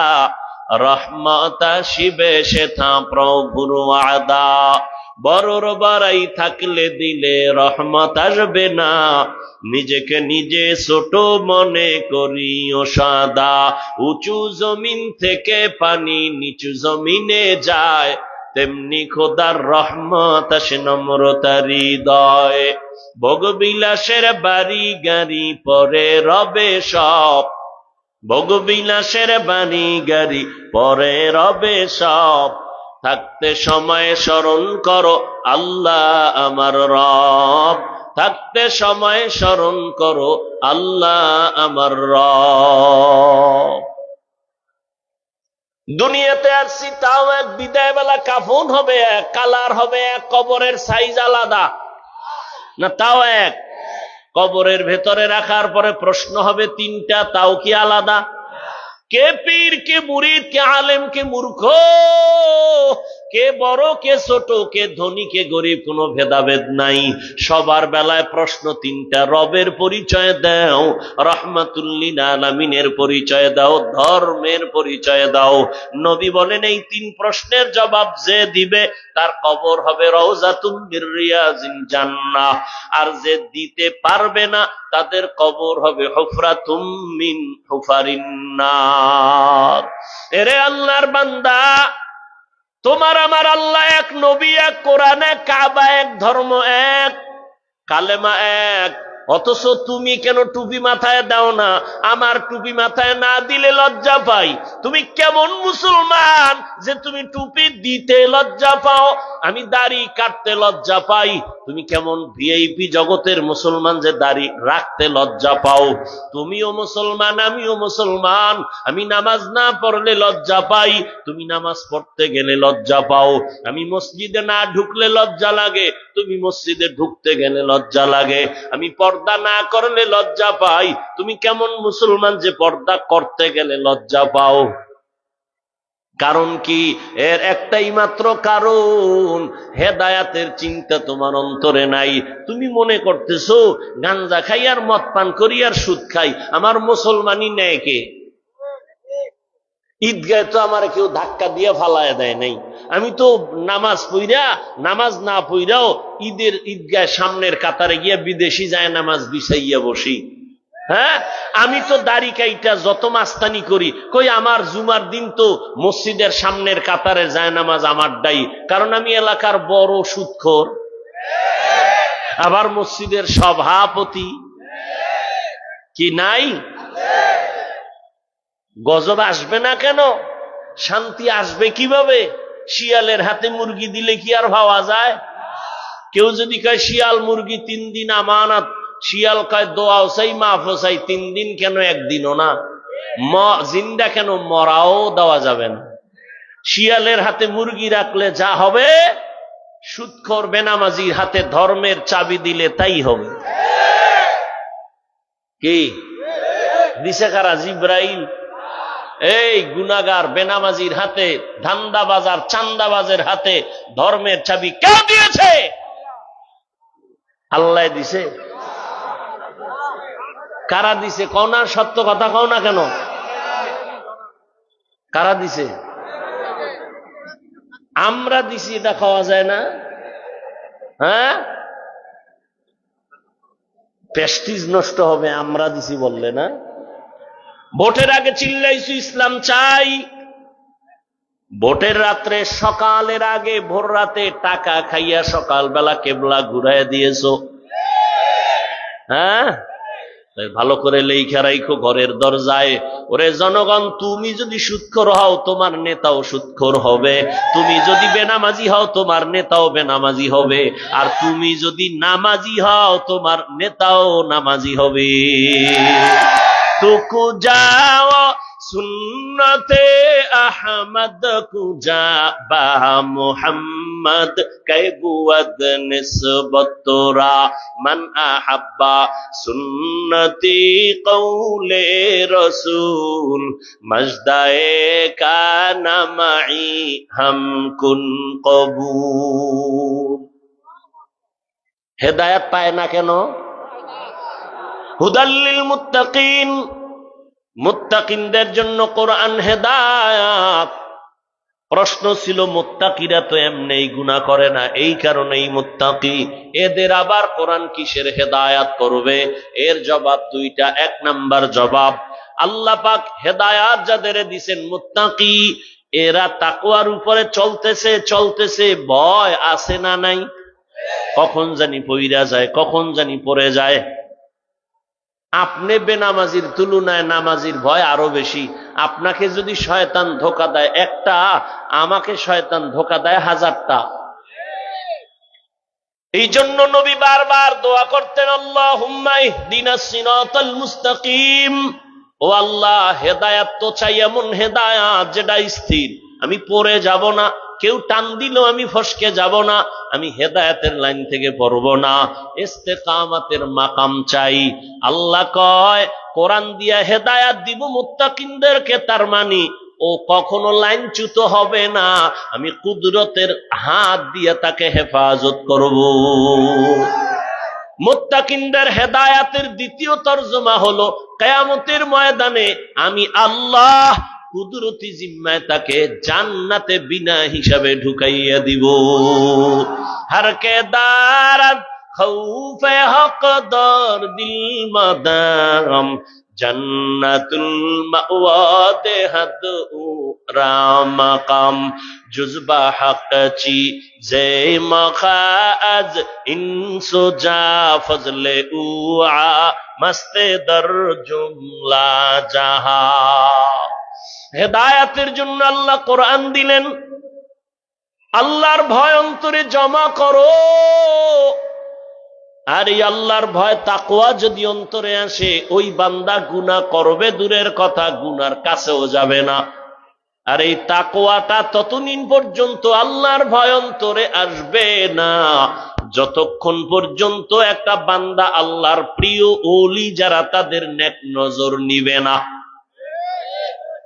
রহমত আসিবে সেথা প্রভুর ওয়াদা। বড়র বাড়াই থাকলে দিলে রহমত আসবে না, নিজেকে নিজে ছোট মনে করিও সাদা। উঁচু জমিন থেকে পানি নিচু জমিনে যায়, তেমনি খোদার রহমত আসে নম্রতার হৃদয়। ভোগবিলাসের বাড়ি গাড়ি পরে রবে সব, ভোগবিলাসের বাড়ি গাড়ি পরে রবে সব। থাকতে সময় স্মরণ করো আল্লাহ আমার রব, থাকতে সময় স্মরণ করো আল্লাহ আমার রব। দুনিয়াতে আসছি তাও এক, বিদায় বেলা কাফন হবে এক, কালার হবে এক, কবরের সাইজ আলাদা না তাও এক। কবরের ভেতরে রাখার পরে প্রশ্ন হবে 3টা, তাও কি আলাদা? কে পীর, কে মুরিদ, কে আলেম, কে মূর্খ, কে বড়, কে ছোট, কে ধনী, কে গরিব, কোনো ভেদাভেদ নাই। সবার বেলায় প্রশ্ন 3টা। রবের পরিচয় দাও, রহমাতুল্লিল আলামিনের পরিচয় দাও, ধর্মের পরিচয় দাও। নবী বলেন এই 3 প্রশ্নের জবাব যে দিবে তার কবর হবে রওজাতুম মির রিয়াজিল জান্নাহ, আর যে দিতে পারবে না তাদের কবর হবে হুফরাতুম মিন হুফারিন নার। এরে আল্লাহর বান্দা, তোমার আমার আল্লাহ এক, নবী এক, কোরআন এক, কাবা এক, ধর্ম এক, কালেমা এক, অথচ তুমি কেন টুপি মাথায় দাও না? আমার টুপি মাথায় না দিলে লজ্জা পাই। তুমি কেমন মুসলমান যে তুমি টুপি দিতে লজ্জা পাও? আমি দাড়ি কাটতে লজ্জা পাই। তুমি কেমন ভিআইপি জগতের মুসলমান যে দাড়ি রাখতে লজ্জা পাও? তুমিও মুসলমান, আমিও মুসলমান। আমি নামাজ না পড়লে লজ্জা পাই, তুমি নামাজ পড়তে গেলে লজ্জা পাও। আমি মসজিদে না ঢুকলে লজ্জা লাগে, তুমি মসজিদে ঢুকতে গেলে লজ্জা লাগে। আমি পর্দা না করলে লজ্জা পাই, তুমি কেমন মুসলমান যে পর্দা করতে গেলে লজ্জা পাও? কারণ কি? এর একটাই মাত্র কারণ, হেদায়াতের চিন্তা তোমার অন্তরে নাই। তুমি মনে করতেছো গাঞ্জা খাই আর মদ পান করি আর সুদ খাই, আমার মুসলমানই নেয় কে? ঈদগায় তো আমার কেউ ধাক্কা দিয়ে ফালায় দেয় নাই। আমি তো নামাজ পইরা, নামাজ না পইরাও ঈদের ঈদগায় সামনের কাতারে গিয়া বিদেশি যায় নামাজ বিছাইয়া বসি। হ্যাঁ, আমি তো দাড়ি কাইটা যত মাস্তানি করি, কই আমার জুমার দিন তো মসজিদের সামনের কাতারে যায় নামাজ আমারটাই, কারণ আমি এলাকার বড় সুদখোর, আবার মসজিদের সভাপতি। কি নাই? গজব আসবে না কেন? শান্তি আসবে কিভাবে? শিয়ালের হাতে মুরগি দিলে কি আর ভাবা যায়? কেউ যদি কয় শিয়াল মুরগি 3 দিন আমানত, শিয়াল কয় দোয়াও চাই মাফও চাই, 3 দিন কেন 1 দিনও না? জিন্দা কেন, মরাও দেওয়া যাবে না। শিয়ালের হাতে মুরগি রাখলে যা হবে, সুদখোর বেনামাজির হাতে ধর্মের চাবি দিলে তাই হবে। কি দিছে কারা? জিব্রাইল। এই গুনাহগার বেনামাজির হাতে, ধান্দাবাজার চান্দাবাজের হাতে ধর্মের চাবি কে দিয়েছে? আল্লাহ দিছে। কারা দিছে? কও না, সত্য কথা কও না কেন? কারা দিছে? আমরা দিছি, এটা খাওয়া যায় না? হ্যাঁ, প্রেস্টিজ নষ্ট হবে আমরা দিছি বললে না। ভোটের আগে চিল্লাইছি ইসলাম চাই, ভোটের রাত্রে সকালের আগে ভোর রাতে টাকা খাইয়া সকালবেলা কেবলা ঘুরাইয়া দিয়েছো। হ্যাঁ, ভালো করে লেখা রাখো ঘরের দরজায়, ওরে জনগণ, তুমি যদি সুদখোর হও তোমার নেতাও সুদখোর হবে, তুমি যদি বেনামাজি হও তোমার নেতাও বেনামাজি হবে, আর তুমি যদি নামাজি হও তোমার নেতাও নামাজি হবে। তুকু যাও সুন্নতে আহমদ কুজা বা মুহাম্মদ কৈবুদ নিসবতরা মান আহাব্বা সুন্নতি কৌলে রসুল মজদায়ে কানা মাই হাম কুন কবুল। হেদায়েত পায় না কেন? হুদাল্লিল মুত্তাকিন, মুত্তাকিনদের জন্য কোরআন হেদায়াত। প্রশ্ন ছিল মুত্তাকিরা তো এমনি গুনাহ করে না, এই কারণেই মুত্তাকি, এদের আবার কোরআন কিসের হেদায়াত করবে? এর জবাব দুইটা। এক নাম্বার জবাব, আল্লাহ পাক হেদায়াত যাদের দিবেন মুত্তাকি, এরা তাকওয়ার উপরে চলতেছে চলতেছে, ভয় আছে না নাই? কখন জানি পইরা যায়, কখন জানি পড়ে যায়। আপনি বেনামাজির তুলনায় নামাজির ভয় আরো বেশি। আপনাকে যদি শয়তান ধোঁকা দেয় একটা, আমাকে শয়তান ধোঁকা দেয় হাজারটা। এই জন্য নবী বারবার দোয়া করতেন, আল্লাহুম্মা ইহদিনাস সিরাতাল মুস্তাকিম, ও আল্লাহ হেদায়াত তো চাই, এমন হেদায়াত যেটা স্থির, আমি পড়ে যাব না, কেউ টান দিল আমি ফসকে যাব না, আমি হেদায়েতের লাইন থেকে পড়ব না, ইস্তেকামাতের মাকাম চাই। আল্লাহ কয় কোরআন দিয়া হেদায়েত দিব মুত্তাকিনদেরকে, তার মানে ও কখনো লাইনচ্যুত হবে না, আমি কুদরতের হাত দিয়ে তাকে হেফাজত করব। মুত্তাকিনদের হেদায়েতের দ্বিতীয় তরজমা হলো কিয়ামতের ময়দানে আমি আল্লাহ কুদরতি জিম্মায় তাকে জান্নাতে বিনা হিসাবে ঢুকাইয়া দিব। হর কে দারাত খৌফে হকদার দিল মাদাম জান্নাতুল মাওয়া দেহাদ রামাকাম জুজবা হকচি জে মখাজ ইনসুজা ফজলে উআ মস্তে দর জুমলা জাহা। হেদায়াতের জন্য আল্লাহ কোরআন দিলেন। আল্লাহর ভয় অন্তরে জমা করো, আর এই আল্লাহর ভয় তাকওয়া যদি অন্তরে আসে, ওই বান্দা গুনাহ করবে দূরের কথা, গুনার কাছেও যাবে না। আর এই তাকওয়াটা ততদিন পর্যন্ত আল্লাহর ভয় অন্তরে আসবে না, যতক্ষণ পর্যন্ত একটা বান্দা আল্লাহর প্রিয় ওলি যারা, তাদের নেক নজর নিবে না।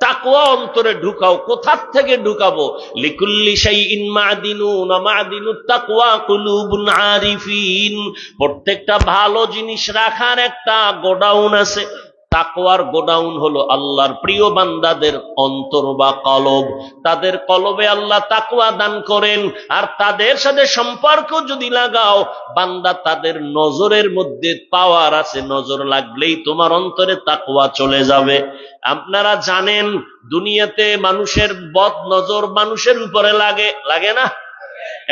তাকওয়া অন্তরে ঢুকাও। কোথা থেকে ঢুকাবো? লিকুল্লি শাইইন মাদিনুন ওয়া মাদিনুত তাকওয়া কুলুবুন আরিফিন। প্রত্যেকটা ভালো জিনিস রাখার একটা গোডাউন আছে। তাকওয়ার গোডাউন হলো আল্লাহর প্রিয় বান্দাদের অন্তর বা কলব। তাদের কলবে আল্লাহ তাকওয়া দান করেন, আর তাদের সাথে সম্পর্ক যদি লাগাও, বান্দা তাদের নজরের মধ্যে পাওয়ার আছে, নজর লাগলেই তোমার অন্তরে তাকওয়া চলে যাবে। আপনারা জানেন দুনিয়াতে মানুষের বদ নজর মানুষের উপরে লাগে, লাগে না?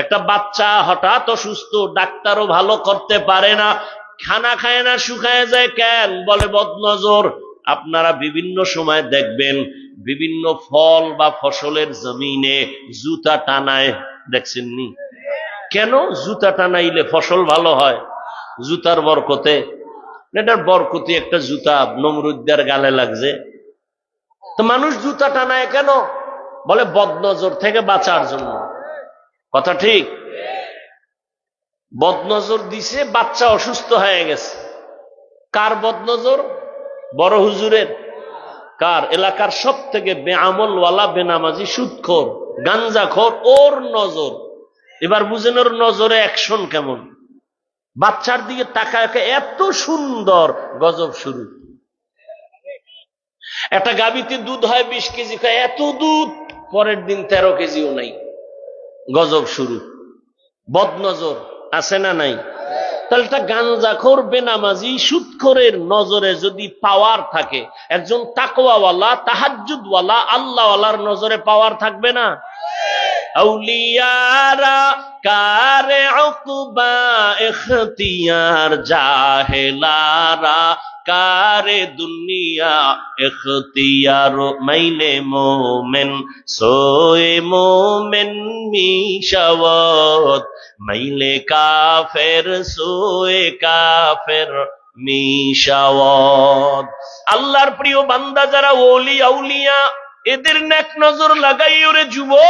একটা বাচ্চা হঠাৎ অসুস্থ, ডাক্তারও ভালো করতে পারে না, খানা খায় না, শুকায় যায়, কেন? বলে বদনজর। আপনারা বিভিন্ন সময় দেখবেন বিভিন্ন ফল বা ফসলের জমিনে জুতা টানায়, দেখছেন নি? কেন জুতা টানাইলে ফসল ভালো হয়? জুতার বরকতে। এটার বরকতি একটা জুতা নমরুদ্দার গালে লাগছে, তো মানুষ জুতা টানায় কেন? বলে বদনজর থেকে বাঁচার জন্য। কথা ঠিক? বদনজর দিছে, বাচ্চা অসুস্থ হয়ে গেছে। কার বদনজর? বড় হুজুরের। কার? এলাকার সব থেকে বেআমলওয়ালা, বেনামাজি, সুদখোর, গাঞ্জাখোর, ওর নজর। এবার বুঝেন ওর নজরে অ্যাকশন কেমন। বাচ্চার দিকে তাকায়, এত সুন্দর, গজব শুরু। একটা গাভীতে দুধ হয় 20 কেজি, এত দুধ, পরের দিন 13 কেজিও নাই, গজব শুরু। বদনজর আছে না নাই? তাহলে একটা গাঞ্জাখোর, বেনামাজি, সুদখোরের নজরে যদি পাওয়ার থাকে, একজন তাকওয়াওয়ালা, তাহাজ্জুদওয়ালা, আল্লাহওয়ালার নজরে পাওয়ার থাকবে না? আউলিয়ারা কারে উকবা ইখতিয়ার, জাহেলারা কারে দুনিয়া ইখতিয়ার, মাইলে মোমেন সোয়ে মোমেন মিশাওয়াত, মাইলে কাফের সোয়ে কাফের মিশাওয়াত। আল্লাহর প্রিয় বান্দা যারা ওলি আউলিয়া, এদের নেক নজর লাগাইও রে যুবক।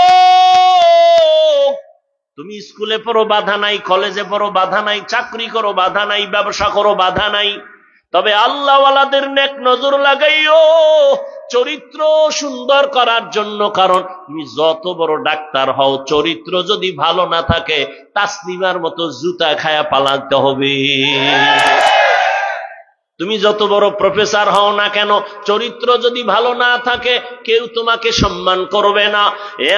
তুমি স্কুলে পড়ো বাধা নাই, কলেজে পড়ো বাধা নাই, চাকরি করো বাধা নাই, ব্যবসা করো বাধা নাই, তবে আল্লাহওয়ালাদের নেক নজর লাগাইও চরিত্র সুন্দর করার জন্য। কারণ তুমি যত বড় ডাক্তার হও, চরিত্র যদি ভালো না থাকে, তাসলিমার মতো জুতা খায়া পালাতে হবে। তুমি যত বড় প্রফেসর হও না কেন, চরিত্র যদি ভালো না থাকে, কেউ তোমাকে সম্মান করবে না।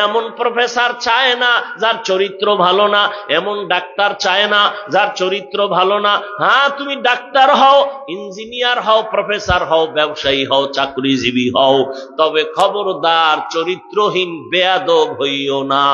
এমন প্রফেসর চায় না যার চরিত্র ভালো না, এমন ডাক্তার চায় না যার চরিত্র ভালো না। হ্যাঁ, তুমি ডাক্তার হও, ইঞ্জিনিয়ার হও, প্রফেসর হও, ব্যবসায়ী হও, চাকরিজীবী হও, তবে খবরদার চরিত্রহীন বেয়াদব হইও না।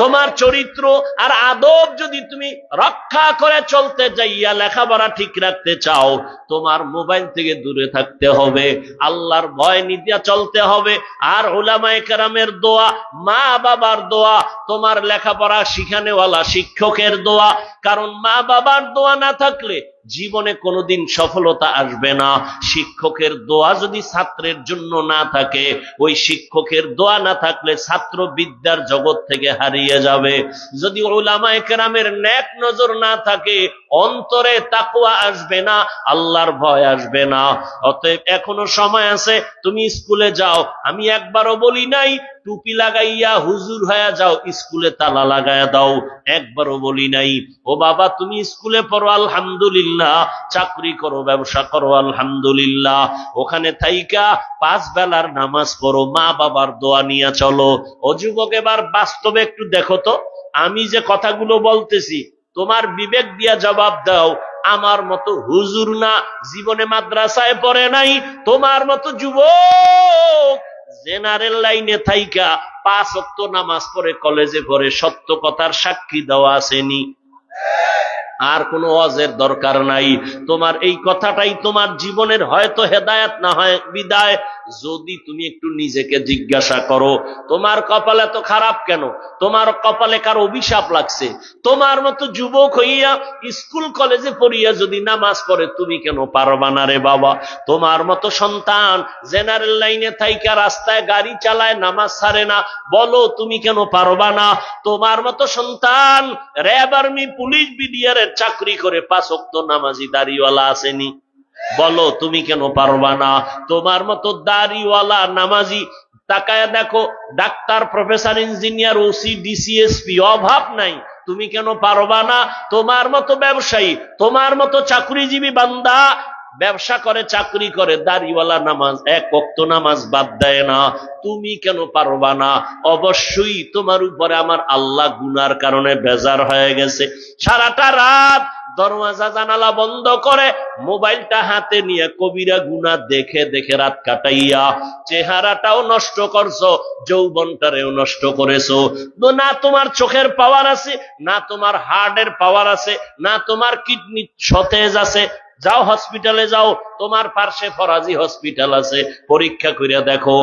তোমার চরিত্র আর আদব যদি তুমি রক্ষা করে চলতে যাইয়া লেখাপড়া ঠিক রাখতে চাও, তোমার মোবাইল থেকে দূরে থাকতে হবে, আল্লাহর ভয় নিয়ে চলতে হবে। আর উলামায়ে কেরামের দোয়া, মা বাবার দোয়া, তোমার লেখাপড়া শিখানেওয়ালা শিক্ষকের দোয়া। কারণ মা বাবার দোয়া না থাকলে জীবনে কোনোদিন সফলতা আসবে না। শিক্ষকের দোয়া যদি ছাত্রের জন্য না থাকে, ওই শিক্ষকের দোয়া না থাকলে ছাত্র বিদ্যার জগৎ থেকে হারিয়ে যাবে। যদি উলামায়ে কেরামের নেক নজর না থাকে, অন্তরে তাকওয়া আসবে না, আল্লাহর ভয় আসবে না। অতএব এখনো সময় আছে, তুমি স্কুলে যাও। আমি একবারও বলি নাই টুপি লাগাইয়া হুজুর হয়ে যাও, স্কুলে তালা লাগাইয়া দাও, একবারও বলি নাই। ও বাবা, তুমি স্কুলে পড়ো আলহামদুলিল্লাহ, চাকরি করো, ব্যবসা করো আলহামদুলিল্লাহ, ওখানে থাইকা 5 বেলার নামাজ পড়ো, মা বাবার দোয়া নিয়ে চলো। ও যুবক, এবার বাস্তবে একটু দেখো তো, আমি যে কথাগুলো বলতেছি তোমার বিবেক দিয়া জবাব দাও। আমার মতো হুজুর না, জীবনে মাদ্রাসায় পড়ে নাই, তোমার মতো যুবক জেনারেল লাইনে থাইকা 5 ওয়াক্ত নামাজ পড়ে, কলেজে পড়ে, সত্য কথার সাক্ষী দেওয়া আসেনি। আর কোনো ওয়াজের দরকার নাই। তোমার এই কথাটাই তোমার জীবনের হয়তো হেদায়েত, না হয় বিদায়। যদি তুমি একটু নিজেকে জিজ্ঞাসা করো, তোমার কপাল এত খারাপ কেন? তোমার কপালে কার অভিশাপ লাগছে? তোমার মতো যুবক হইয়া স্কুল কলেজে পড়িয়া যদি নামাজ পড়ে, তুমি কেন পারবা না রে বাবা? তোমার মতো সন্তান জেনারেল লাইনে থাইকা রাস্তায় গাড়ি চালায়, নামাজ ছাড়ে না, বলো তুমি কেন পারবা না? তোমার মতো সন্তান র্যাব, আর্মি, পুলিশ, বিডিআরের চাকরি করে 5 ওয়াক্ত নামাজি দাড়িওয়ালা আসেনি, বলো তুমি কেন পারবা না? তোমার মতো দাড়িওয়ালা নামাজি, তাকায় দেখো, doctor, professor, engineer, OC, DC SP, অভাব নাই, তুমি কেন পারবা না? তোমার মতো ব্যবসায়ী, তোমার মতো চাকরিজীবী বান্দা ব্যবসা করে, চাকরি করে, দাড়িওয়ালা নামাজ 1 ওয়াক্ত নামাজ বাদ দেয় না, তুমি কেন পারবা না? অবশ্যই তোমার উপরে আমার আল্লাহ গুনার কারণে বেজার হয়ে গেছে। সারাটা রাত দরওয়াজা জানালা বন্ধ করে মোবাইলটা হাতে নিয়ে কবিরা গুনাহ দেখে দেখে রাত কাটাইয়া চেহারাটাও নষ্ট করছো, যৌবনটারেও নষ্ট করেছো। না তোমার চোখের পাওয়ার আছে, না তোমার হার্টের পাওয়ার আছে, না তোমার কিডনি সতেজ আছে। যাও হসপিটালে যাও, তোমার পার্শ্বে ফরাজি হসপিটাল আছে, পরীক্ষা করে দেখো।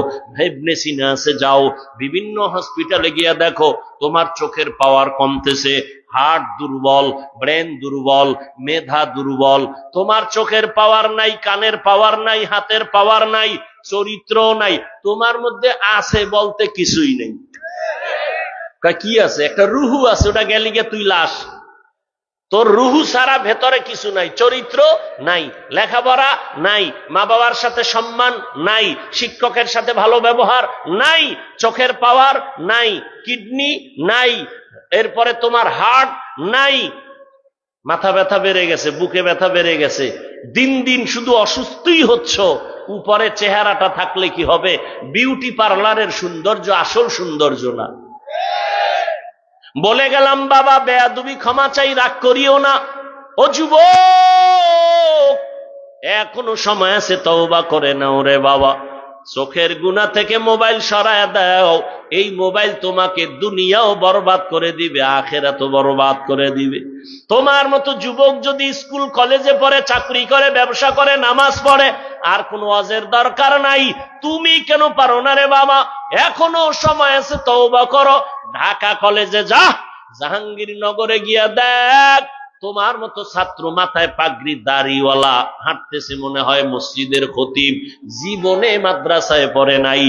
ইবনে সিনা আছে, যাও বিভিন্ন হসপিটালে গিয়া দেখো, তোমার চোখের পাওয়ার কমতেছে, হার্ট দুর্বল, ব্রেন দুর্বল, মেধা দুর্বল। তোমার চোখের পাওয়ার নাই, কানের পাওয়ার নাই, হাতের পাওয়ার নাই, চরিত্র নাই, তোমার মধ্যে আছে বলতে কিছুই নেই। কি আছে? একটা রুহু আছে, ওটা গেলি গিয়ে তুই লাশ। তোর রুহু সারা ভেতরে কিছু নাই, চরিত্র নাই, লেখাপড়া নাই, মা বাবার সাথে সম্মান নাই, শিক্ষকের সাথে ভালো ব্যবহার নাই, চোখের পাওয়ার নাই, কিডনি নাই, এরপরে তোমার হার্ট নাই, মাথা ব্যথা বেড়ে গেছে, বুকে ব্যথা বেড়ে গেছে, দিন দিন শুধু অসুস্থই হচ্ছ। উপরে চেহারাটা থাকলে কি হবে? বিউটি পার্লারের সৌন্দর্য আসল সৌন্দর্য না। বলে গেলাম বাবা, বেয়াদবি ক্ষমা চাই, রাগ করিও না। ও যুবক, এখনো সময় আছে, তওবা করে নাও রে বাবা। চোখের গুনাহ থেকে মোবাইল সরায় দাও। এই মোবাইল তোমাকে দুনিয়াও বরবাদ করে দিবে, আখিরাতও বরবাদ করে দিবে। তোমার মতো যুবক যদি স্কুল কলেজে পড়ে, চাকরি করে, ব্যবসা করে, নামাজ পড়ে, আর কোনো ওয়াজের দরকার নাই। তুমি কেন পারো না রে বাবা? এখনো সময় আছে, তওবা করো। ঢাকা কলেজে যা, জাহাঙ্গীরনগরে গিয়া দেখ, তোমার মতো ছাত্র মাথায় পাগড়ি দাড়িওয়ালা হাঁটতেছে, মনে হয় মসজিদের খতিব, জীবনে মাদ্রাসায় পড়ে নাই।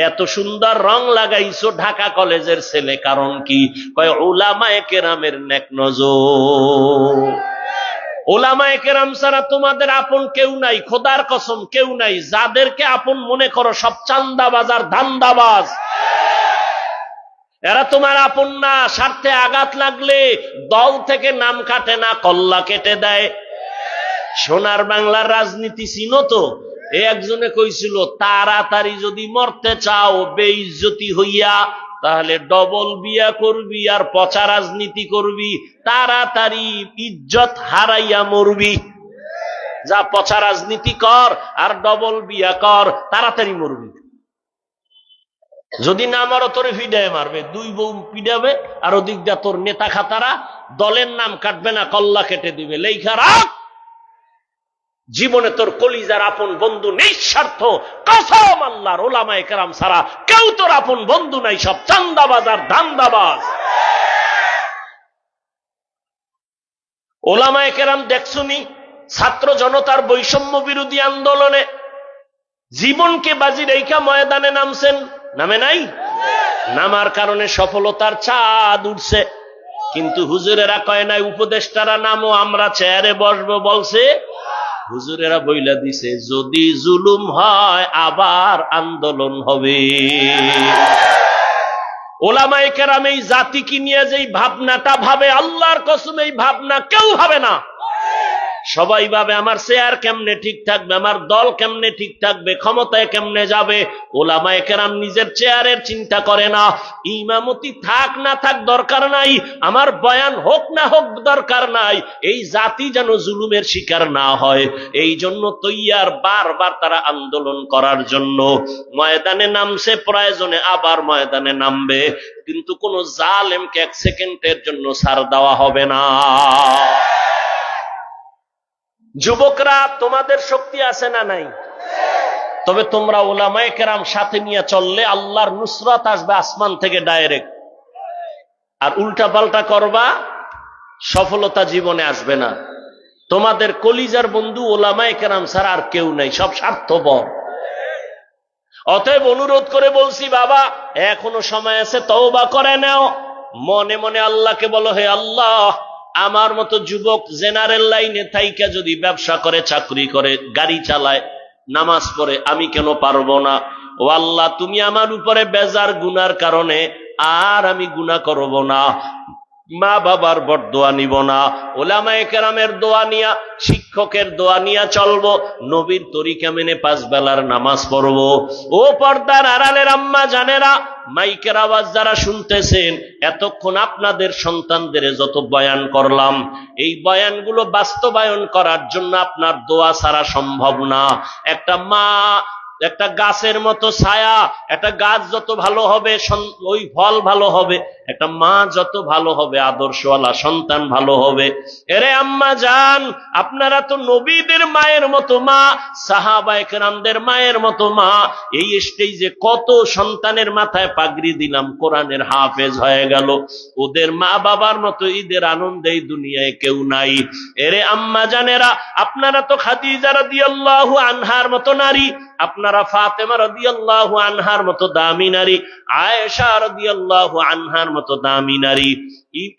এত সুন্দর রং লাগাইছো ঢাকা কলেজের ছেলে, কারণ কি? কয় উলামায়ে কেরামের নেক নজর। উলামায়ে কেরাম ছাড়া তোমাদের আপন কেউ নাই, খোদার কসম কেউ নাই। যাদেরকে আপন মনে করো সব চান্দাবাজ আর ধান্দাবাজ। এরা তোমার আপন না। স্বার্থে আঘাত লাগলে দল থেকে নাম কাটে না, কল্লা কেটে দেয়। সোনার বাংলার রাজনীতি চিনো তো? একজনে কইছিল, তাড়াতাড়ি যদি মরতে চাও বেইজ্জতি হইয়া, তাহলে ডবল বিয়া করবি আর পচা রাজনীতি করবি, তাড়াতাড়ি ইজ্জত হারাইয়া মরবি। যা পচা রাজনীতি কর আর ডবল বিয়া কর, তাড়াতাড়ি মরবি। যদি না মারো তোরে ফিডায় মারবে, দুই বউ পিডাবে, আর ওদিক দিয়া তোর নেতা খাতারা দলের নাম কাটবে না, কল্লা কেটে দিবে। লেখা রাখ, জীবনে তোর কলিজার আপন বন্ধু নিঃস্বার্থ, কসম আল্লাহর, উলামায়ে কেরাম ছাড়া কেউ তোর আপন বন্ধু নাই, সব চান্দাবাজ আর ধান্দাবাজ। উলামায়ে কেরাম দেখছুনি ছাত্র জনতার বৈষম্য বিরোধী আন্দোলনে জীবনকে বাজি রেখা ময়দানে নামছেন, নামে নাই? নামার কারণে সফলতার চাঁদ উঠছে। কিন্তু হুজুরেরা কয় নাই, উপদেষ্টারা নামো, আমরা চেয়ারে বসবো বলছে। হুজুরেরা বইলা দিছে, যদি জুলুম হয় আবার আন্দোলন হবে। উলামায়ে কেরাম এই জাতিকে নিয়ে যেই ভাবনাটা ভাবে, আল্লাহর কসম এই ভাবনা কেউ ভাবে না। সবাই ভাবে আমার চেয়ার কেমনে ঠিক থাকবে, আমার দল কেমনে ঠিক থাকবে, ক্ষমতায় কেমনে যাবে। উলামায়ে কেরাম নিজের চেয়ারের চিন্তা করে না। ইমামতি থাক না থাক দরকার নাই, আমার বয়ান হোক না হোক দরকার নাই, এই জাতি যেন জুলুমের শিকার না হয়। এই জন্য তৈয়ার, বারবার তারা আন্দোলন করার জন্য ময়দানে নামছে, প্রয়োজনে আবার ময়দানে নামবে। কিন্তু কোন জালেমকে এক সেকেন্ডের জন্য ছাড় দেওয়া হবে না। যুবকরা, তোমাদের শক্তি আছে না নাই? তবে তোমরা উলামায়ে কেরাম সাথে নিয়ে চললে আল্লাহর নুসরাত আসবে আসমান থেকে ডাইরেক্ট। আর উল্টা পাল্টা করবা, সফলতা জীবনে আসবে না। তোমাদের কলিজার বন্ধু উলামায়ে কেরাম ছাড়া আর কেউ নাই, সব স্বার্থপর। অতএব অনুরোধ করে বলছি, বাবা এখনো সময় আছে, তওবা করে নাও। মনে মনে আল্লাহকে বলো, হে আল্লাহ, আমার মতো যুবক জেনারেল লাইনে থাইকা যদি ব্যবসা করে, চাকরি করে, গাড়ি চালায়, নামাজ পড়ে, আমি কেন পারবো না? ও আল্লাহ, তুমি আমার উপরে বেজার গুনার কারণে আর আমি গুনাহ করব না। মা বাবার বরদোয়া নিব না, উলামায়ে কেরামের দোয়া নিয়া, শিক্ষকের দোয়া নিয়া চলবো, নবীর তরিকা মেনে 5 বেলার নামাজ পড়বো। ও পর্দার আড়ালের আম্মা জানেরা, মাইকের আওয়াজ যারা শুনতেছেন, এতক্ষণ আপনাদের সন্তানদের যত বয়ান করলাম, এই বয়ানগুলো বাস্তবায়ন করার জন্য আপনার দোয়া ছাড়া সম্ভব না। একটা মা একটা গাছের মতো ছায়া, একটা গাছ যত ভালো হবে ওই ফল ভালো হবে, একটা মা যত ভালো হবে আদর্শওয়ালা সন্তান ভালো হবে। এরে আম্মা জান, আপনারা তো নবীদের মায়ের মতো মা, সাহাবায়ে কেরামদের মায়ের মতো মা। এই স্টেজে কত সন্তানের মাথায় পাগড়ি দিলাম, কোরআনের হাফেজ হয়ে গেল। ওদের মা বাবার মতো ঈদের আনন্দে এই দুনিয়ায় কেউ নাই। এরে আম্মা জানেরা, আপনারা তো খাদিজা রাদিয়াল্লাহু আনহার মতো নারী, আপনারা ফাতেমা রাদিয়াল্লাহু আনহার মতো দামি নারী, আয়েশা রাদিয়াল্লাহু আনহার মতো দামি নারী,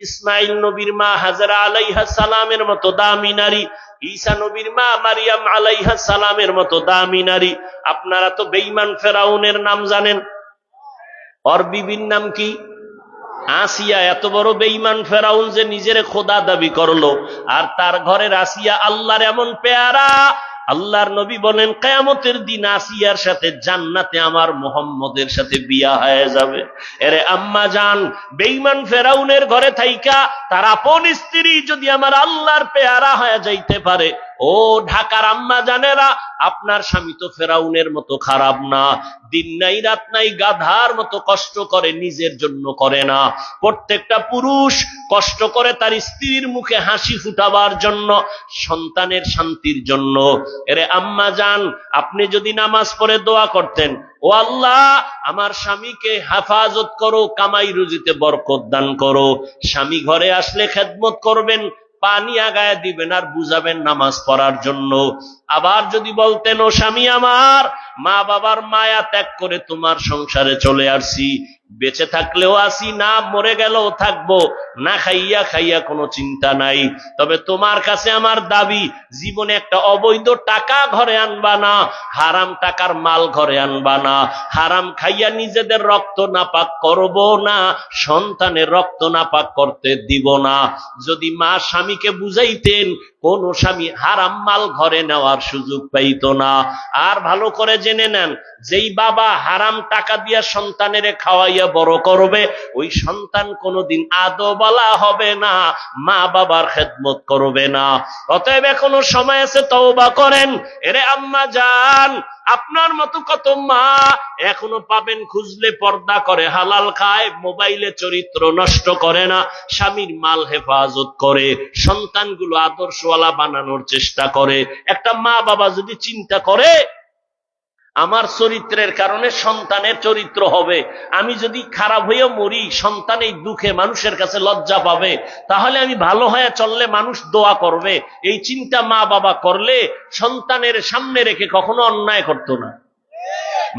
ইসমাইল নবীর মা হাজরা আলাইহা সালামের মতো দামি নারী, ঈসা নবীর মা মারিয়াম আলাইহা সালামের মতো দামি নারী। আপনারা তো বেঈমান ফেরাউনের নাম জানেন, ওর বিবির নাম কি? আসিয়া এত বড় বেঈমান ফেরাউন যে নিজের খোদা দাবি করলো, আর তার ঘরের আসিয়া আল্লাহর এমন পেয়ারা, আল্লাহর নবী বলেন কিয়ামতের দিন আসিয়ার সাথে জান্নাতে আমার মুহাম্মদের সাথে বিয়া হয়ে যাবে। এরে আম্মা জান, বেঈমান ফেরাউনের ঘরে থাইকা তার আপন স্ত্রী যদি আমার আল্লাহর পেয়ারা হয়ে যাইতে পারে, ও ঢাকার আম্মা জানেরা, আপনার স্বামী তো ফেরাউনের মতো খারাপ না। দিন নাই রাত নাই গাধার মতো কষ্ট করে, নিজের জন্য করে না। প্রত্যেকটা পুরুষ কষ্ট করে তার স্ত্রীর মুখে হাসি ফুটাবার জন্য, সন্তানের শান্তির জন্য। এরে আম্মা জান, আপনি যদি নামাজ পড়ে দোয়া করতেন, ও আল্লাহ আমার স্বামীকে হেফাজত করো, কামাই রুজিতে বরকত দান করো। স্বামী ঘরে আসলে খেদমত করবেন, পানি আগায় দিবেন আর বুঝাবেন নামাজ পড়ার জন্য। আবার যদি বলতেন, ও স্বামী আমার, মা বাবার মায়া ত্যাগ করে তোমার সংসারে চলে আসছি, বেঁচে থাকলেও আসি না, মরে গেলেও থাকবো, না খাইয়া খাইয়া কোনো চিন্তা নাই, তবে তোমার কাছে আমার দাবি, জীবনে একটা অবৈধ টাকা ঘরে আনবা না, হারাম টাকার মাল ঘরে আনবা না, হারাম খাইয়া নিজেদের রক্ত নাপাক করব না, সন্তানের রক্ত নাপাক করতে দিব না। যদি মা স্বামীকে বুঝাইতেন, কোন স্বামী হারাম মাল ঘরে নেওয়ার সুযোগ পাইত না। আর ভালো করে জেনে নেন, যেই বাবা হারাম টাকা দিয়া সন্তানের খাওয়াইয়া বড় করবে, ওই সন্তান কোনোদিন আদোবালা হবে না, মা বাবার খেদমত করবে না। অতএব এখনো সময় আছে, তওবা করেন। এরে আম্মা জান, আপনার মতো কত মা এখনো পাবেন, খুঁজলে পর্দা করে, হালাল খায়, মোবাইলে চরিত্র নষ্ট করে না, স্বামীর মাল হেফাজত করে, সন্তানগুলো আদর্শওয়ালা বানানোর চেষ্টা করে। একটা মা বাবা যদি চিন্তা করে, আমার চরিত্রের কারণে সন্তানের চরিত্র হবে, আমি যদি খারাপ হয়ে মরি, সন্তান এই দুঃখে মানুষের কাছে লজ্জা পাবে, তাহলে আমি ভালো হয়ে চললে মানুষ দোয়া করবে, এই চিন্তা মা বাবা করলে সন্তানের সামনে রেখে কখনো অন্যায় করতো না।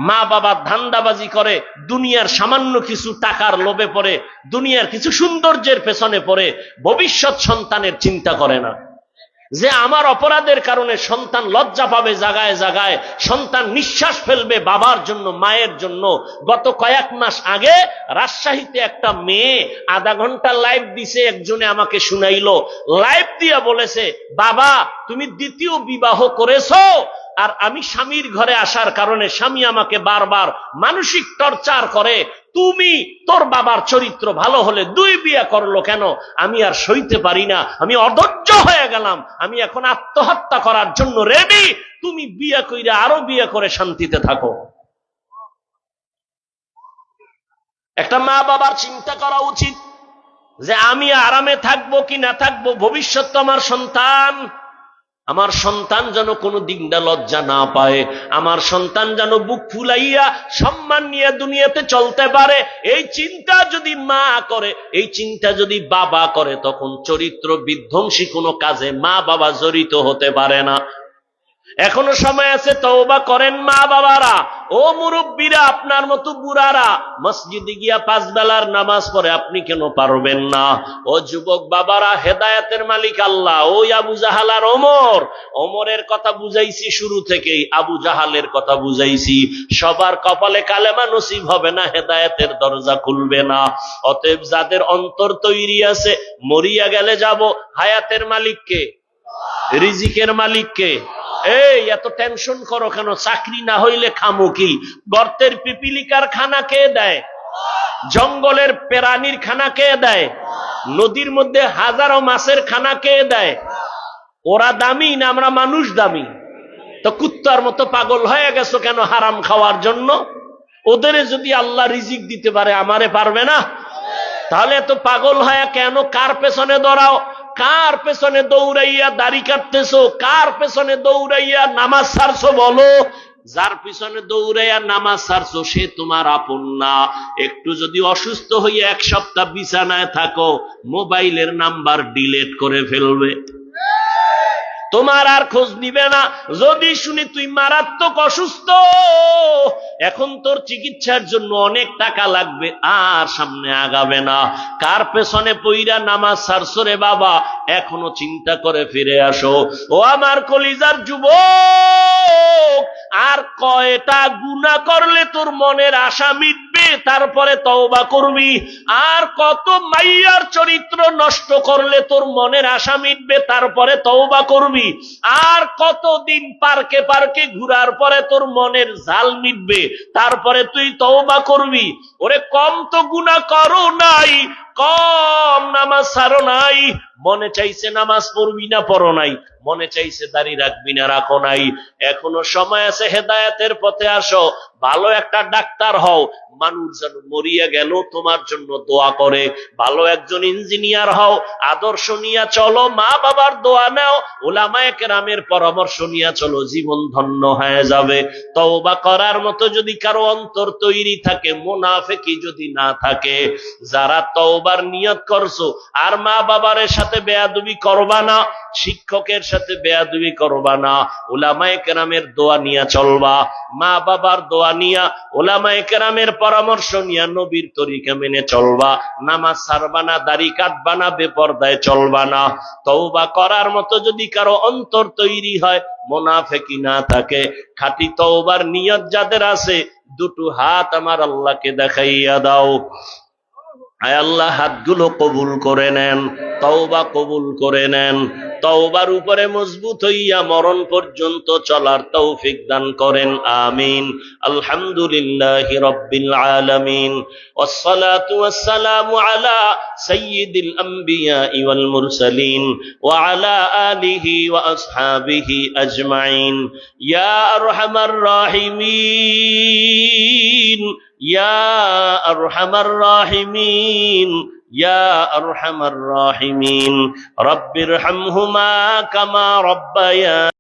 মা বাবা ধান্দাবাজি করে, দুনিয়ার সামান্য কিছু টাকার লোভে পড়ে, দুনিয়ার কিছু সৌন্দর্যের পেছনে পড়ে, ভবিষ্যৎ সন্তানের চিন্তা করে না, যে আমার অপরাধের কারণে সন্তান লজ্জা পাবে জায়গায় জায়গায়, সন্তান নিঃশ্বাস ফেলবে বাবার জন্য, মায়ের জন্য। গত কয়েক মাস আগে রাজশাহীতে একটা মেয়ে আধা ঘন্টা লাইভ দিছে, একজনে আমাকে শুনাইলো, লাইভ দিয়া বলেছে, বাবা তুমি দ্বিতীয় বিবাহ করেছো, আর আমি স্বামীর ঘরে আসার কারণে স্বামী আমাকে বারবার মানসিক টর্চার করে, তুমি তোর বাবার চরিত্র ভালো হলে দুই বিয়ে করলো কেন? আমি আর সইতে পারি না, আমি অধৈর্য হয়ে গেলাম, আমি এখন আত্মহত্যা করার জন্য রেডি, তুমি বিয়ে কইরা আরো বিয়ে করে শান্তিতে থাকো। একটা মা বাবার চিন্তা করা উচিত যে আমি আরামে থাকবো কি না থাকবো, ভবিষ্যৎ তো আমার সন্তান। আমার সন্তান যেন কোনো দিনটা লজ্জা না পায়, আমার সন্তান যেন বুক ফুলাইয়া সম্মান নিয়ে দুনিয়াতে চলতে পারে, এই চিন্তা যদি মা করে, এই চিন্তা যদি বাবা করে, তখন চরিত্র বিধ্বংসী কোনো কাজে মা বাবা জড়িত হতে পারে না। এখনো সময় আছে, তওবা করেন মা বাবারা। ও মুরব্বীরা, আপনার মতো বুড়ারা মসজিদে গিয়া 5 বেলার নামাজ পড়ে, আপনি কেন পারবেন না? ও যুবক বাবারা, হেদায়েতের মালিক আল্লাহ। ওই আবু জাহাল আর ওমরের কথা বুঝাইছি শুরু থেকেই, আবু জাহালের কথা বুঝাইছি। সবার কপালে কালেমা নসিব হবে না, হেদায়েতের দরজা খুলবে না। অতএব যাদের অন্তর তৈরি আছে, মরিয়া গেলে যাব, হায়াতের মালিককে, রিজিকের মালিককে। এই এত টেনশন করো কেন? চাকরি না হইলে খামু কি? গর্তের পিপিলিকার খানা কে দেয়? জঙ্গলের প্রাণীর খানা কে দেয়? নদীর মধ্যে হাজারো মাছের খানা কে দেয়? ওরা দামি না আমরা মানুষ দামি? তো কুত্তার মতো পাগল হয়ে গেছো কেন হারাম খাওয়ার জন্য? ওদের যদি আল্লাহ রিজিক দিতে পারে, আমারে পারবে না? তাহলে এত পাগল হয়ে কেন? কার পেছনে দৌড়াও? কার পেছনে দৌড়াইয়া দাড়ি কাটতেছো? কার পেছনে দৌড়াইয়া নামাজ ছাড়ছো? বলো, যার পিছনে দৌড়াইয়া নামাজ ছাড়ছো সে তোমার আপন না। একটু যদি অসুস্থ হইয়া 1 সপ্তাহ বিছানায় থাকো, মোবাইলের নাম্বার ডিলিট করে ফেলবে, তোমার আর খোঁজ নিবে না। যদি শুনি তুই মারাত্মক অসুস্থ, এখন তোর চিকিৎসার জন্য অনেক টাকা লাগবে, আর সামনে আগাবে না। কার পেছনে পইরা নামাজ ছাড়ছো রে বাবা? এখনো চিন্তা করে ফিরে আসো। ও আমার কলিজার যুবক, আর কয়টা গুনাহ করলে তোর মনের আশা মিটবে? তারপরে তওবা করবি। আর কত মাইয়ার চরিত্র নষ্ট করলে তোর মনের আশা মিটবে, তারপরে তওবা করবি। আর কতদিন পার্কে পার্কে ঘুরার পরে তোর মনের ঝাল মিটবে, তারপরে তুই তওবা করবি। ওরে কম তো গুনাহ করো নাই, কম নামাজ ছাড়ো নাই, মনে চাইছে নামাজ পড়বি না পড়ো নাই, মনে চাইছে দাড়ি রাখবি না রাখো নাই, এখনো সময় আছে, হেদায়েতের পথে আসো, ভালো একটা ডাক্তার হও, মানুষ যেন মরিয়া গেল তোমার জন্য দোয়া করে, ভালো একজন ইঞ্জিনিয়ার হও, আদর্শ নিয়ে চলো, মা বাবার দোয়া নাও, উলামায়ে কেরামের পরামর্শ নিয়ে চলো, জীবন ধন্য হয়ে যাবে। তওবা করার মতো যদি কারো অন্তর তৈরি থাকে, মুনাফিকি যদি না থাকে, যারা তওবার নিয়ত করছো, আর মা বাবার সাথে বেয়াদবি করবা না, শিক্ষকের সাথে বেয়াদবি করবা না, উলামায়ে কেরামের দোয়া নিয়ে চলবা, মা বাবার দোয়া নিয়া, উলামায়ে কেরামের পরামর্শ নিয়া, নবীর তরিকা মেনে চলবা, নামাজ ছাড়বা না, দাড়ি কাটবা না, বেপরদায় চলবা না। তওবা করার মতো যদি কারো অন্তর তৈরি হয়, মুনাফিকি না থাকে, খাঁটি তওবার নিয়ত যাদের আছে, দুটো হাত আমার আল্লাহকে দেখাইয়া দাও। আয় আল্লাহ, হাতগুলো কবুল করে নেন, তওবা কবুল করে নেন, তওবার উপরে মজবুত হইয়া মরণ পর্যন্ত চলার তৌফিক দান করেন, আমিন। আলহামদুলিল্লাহি রাব্বিল আলামিন, ওয়াসসালাতু ওয়াসসালামু আলা সাইয়্যিদিল আমবিয়া ওয়াল মুরসালিন ওয়া আলা আলিহি ওয়া আসহাবিহি আজমাইন। ইয়া আরহামার রাহিমিন, ইয়া আরহামার রাহিমিন, ইয়া আরহামার রাহিমিন, রব্বিরহামহুমা কামা রাব্বায়ানি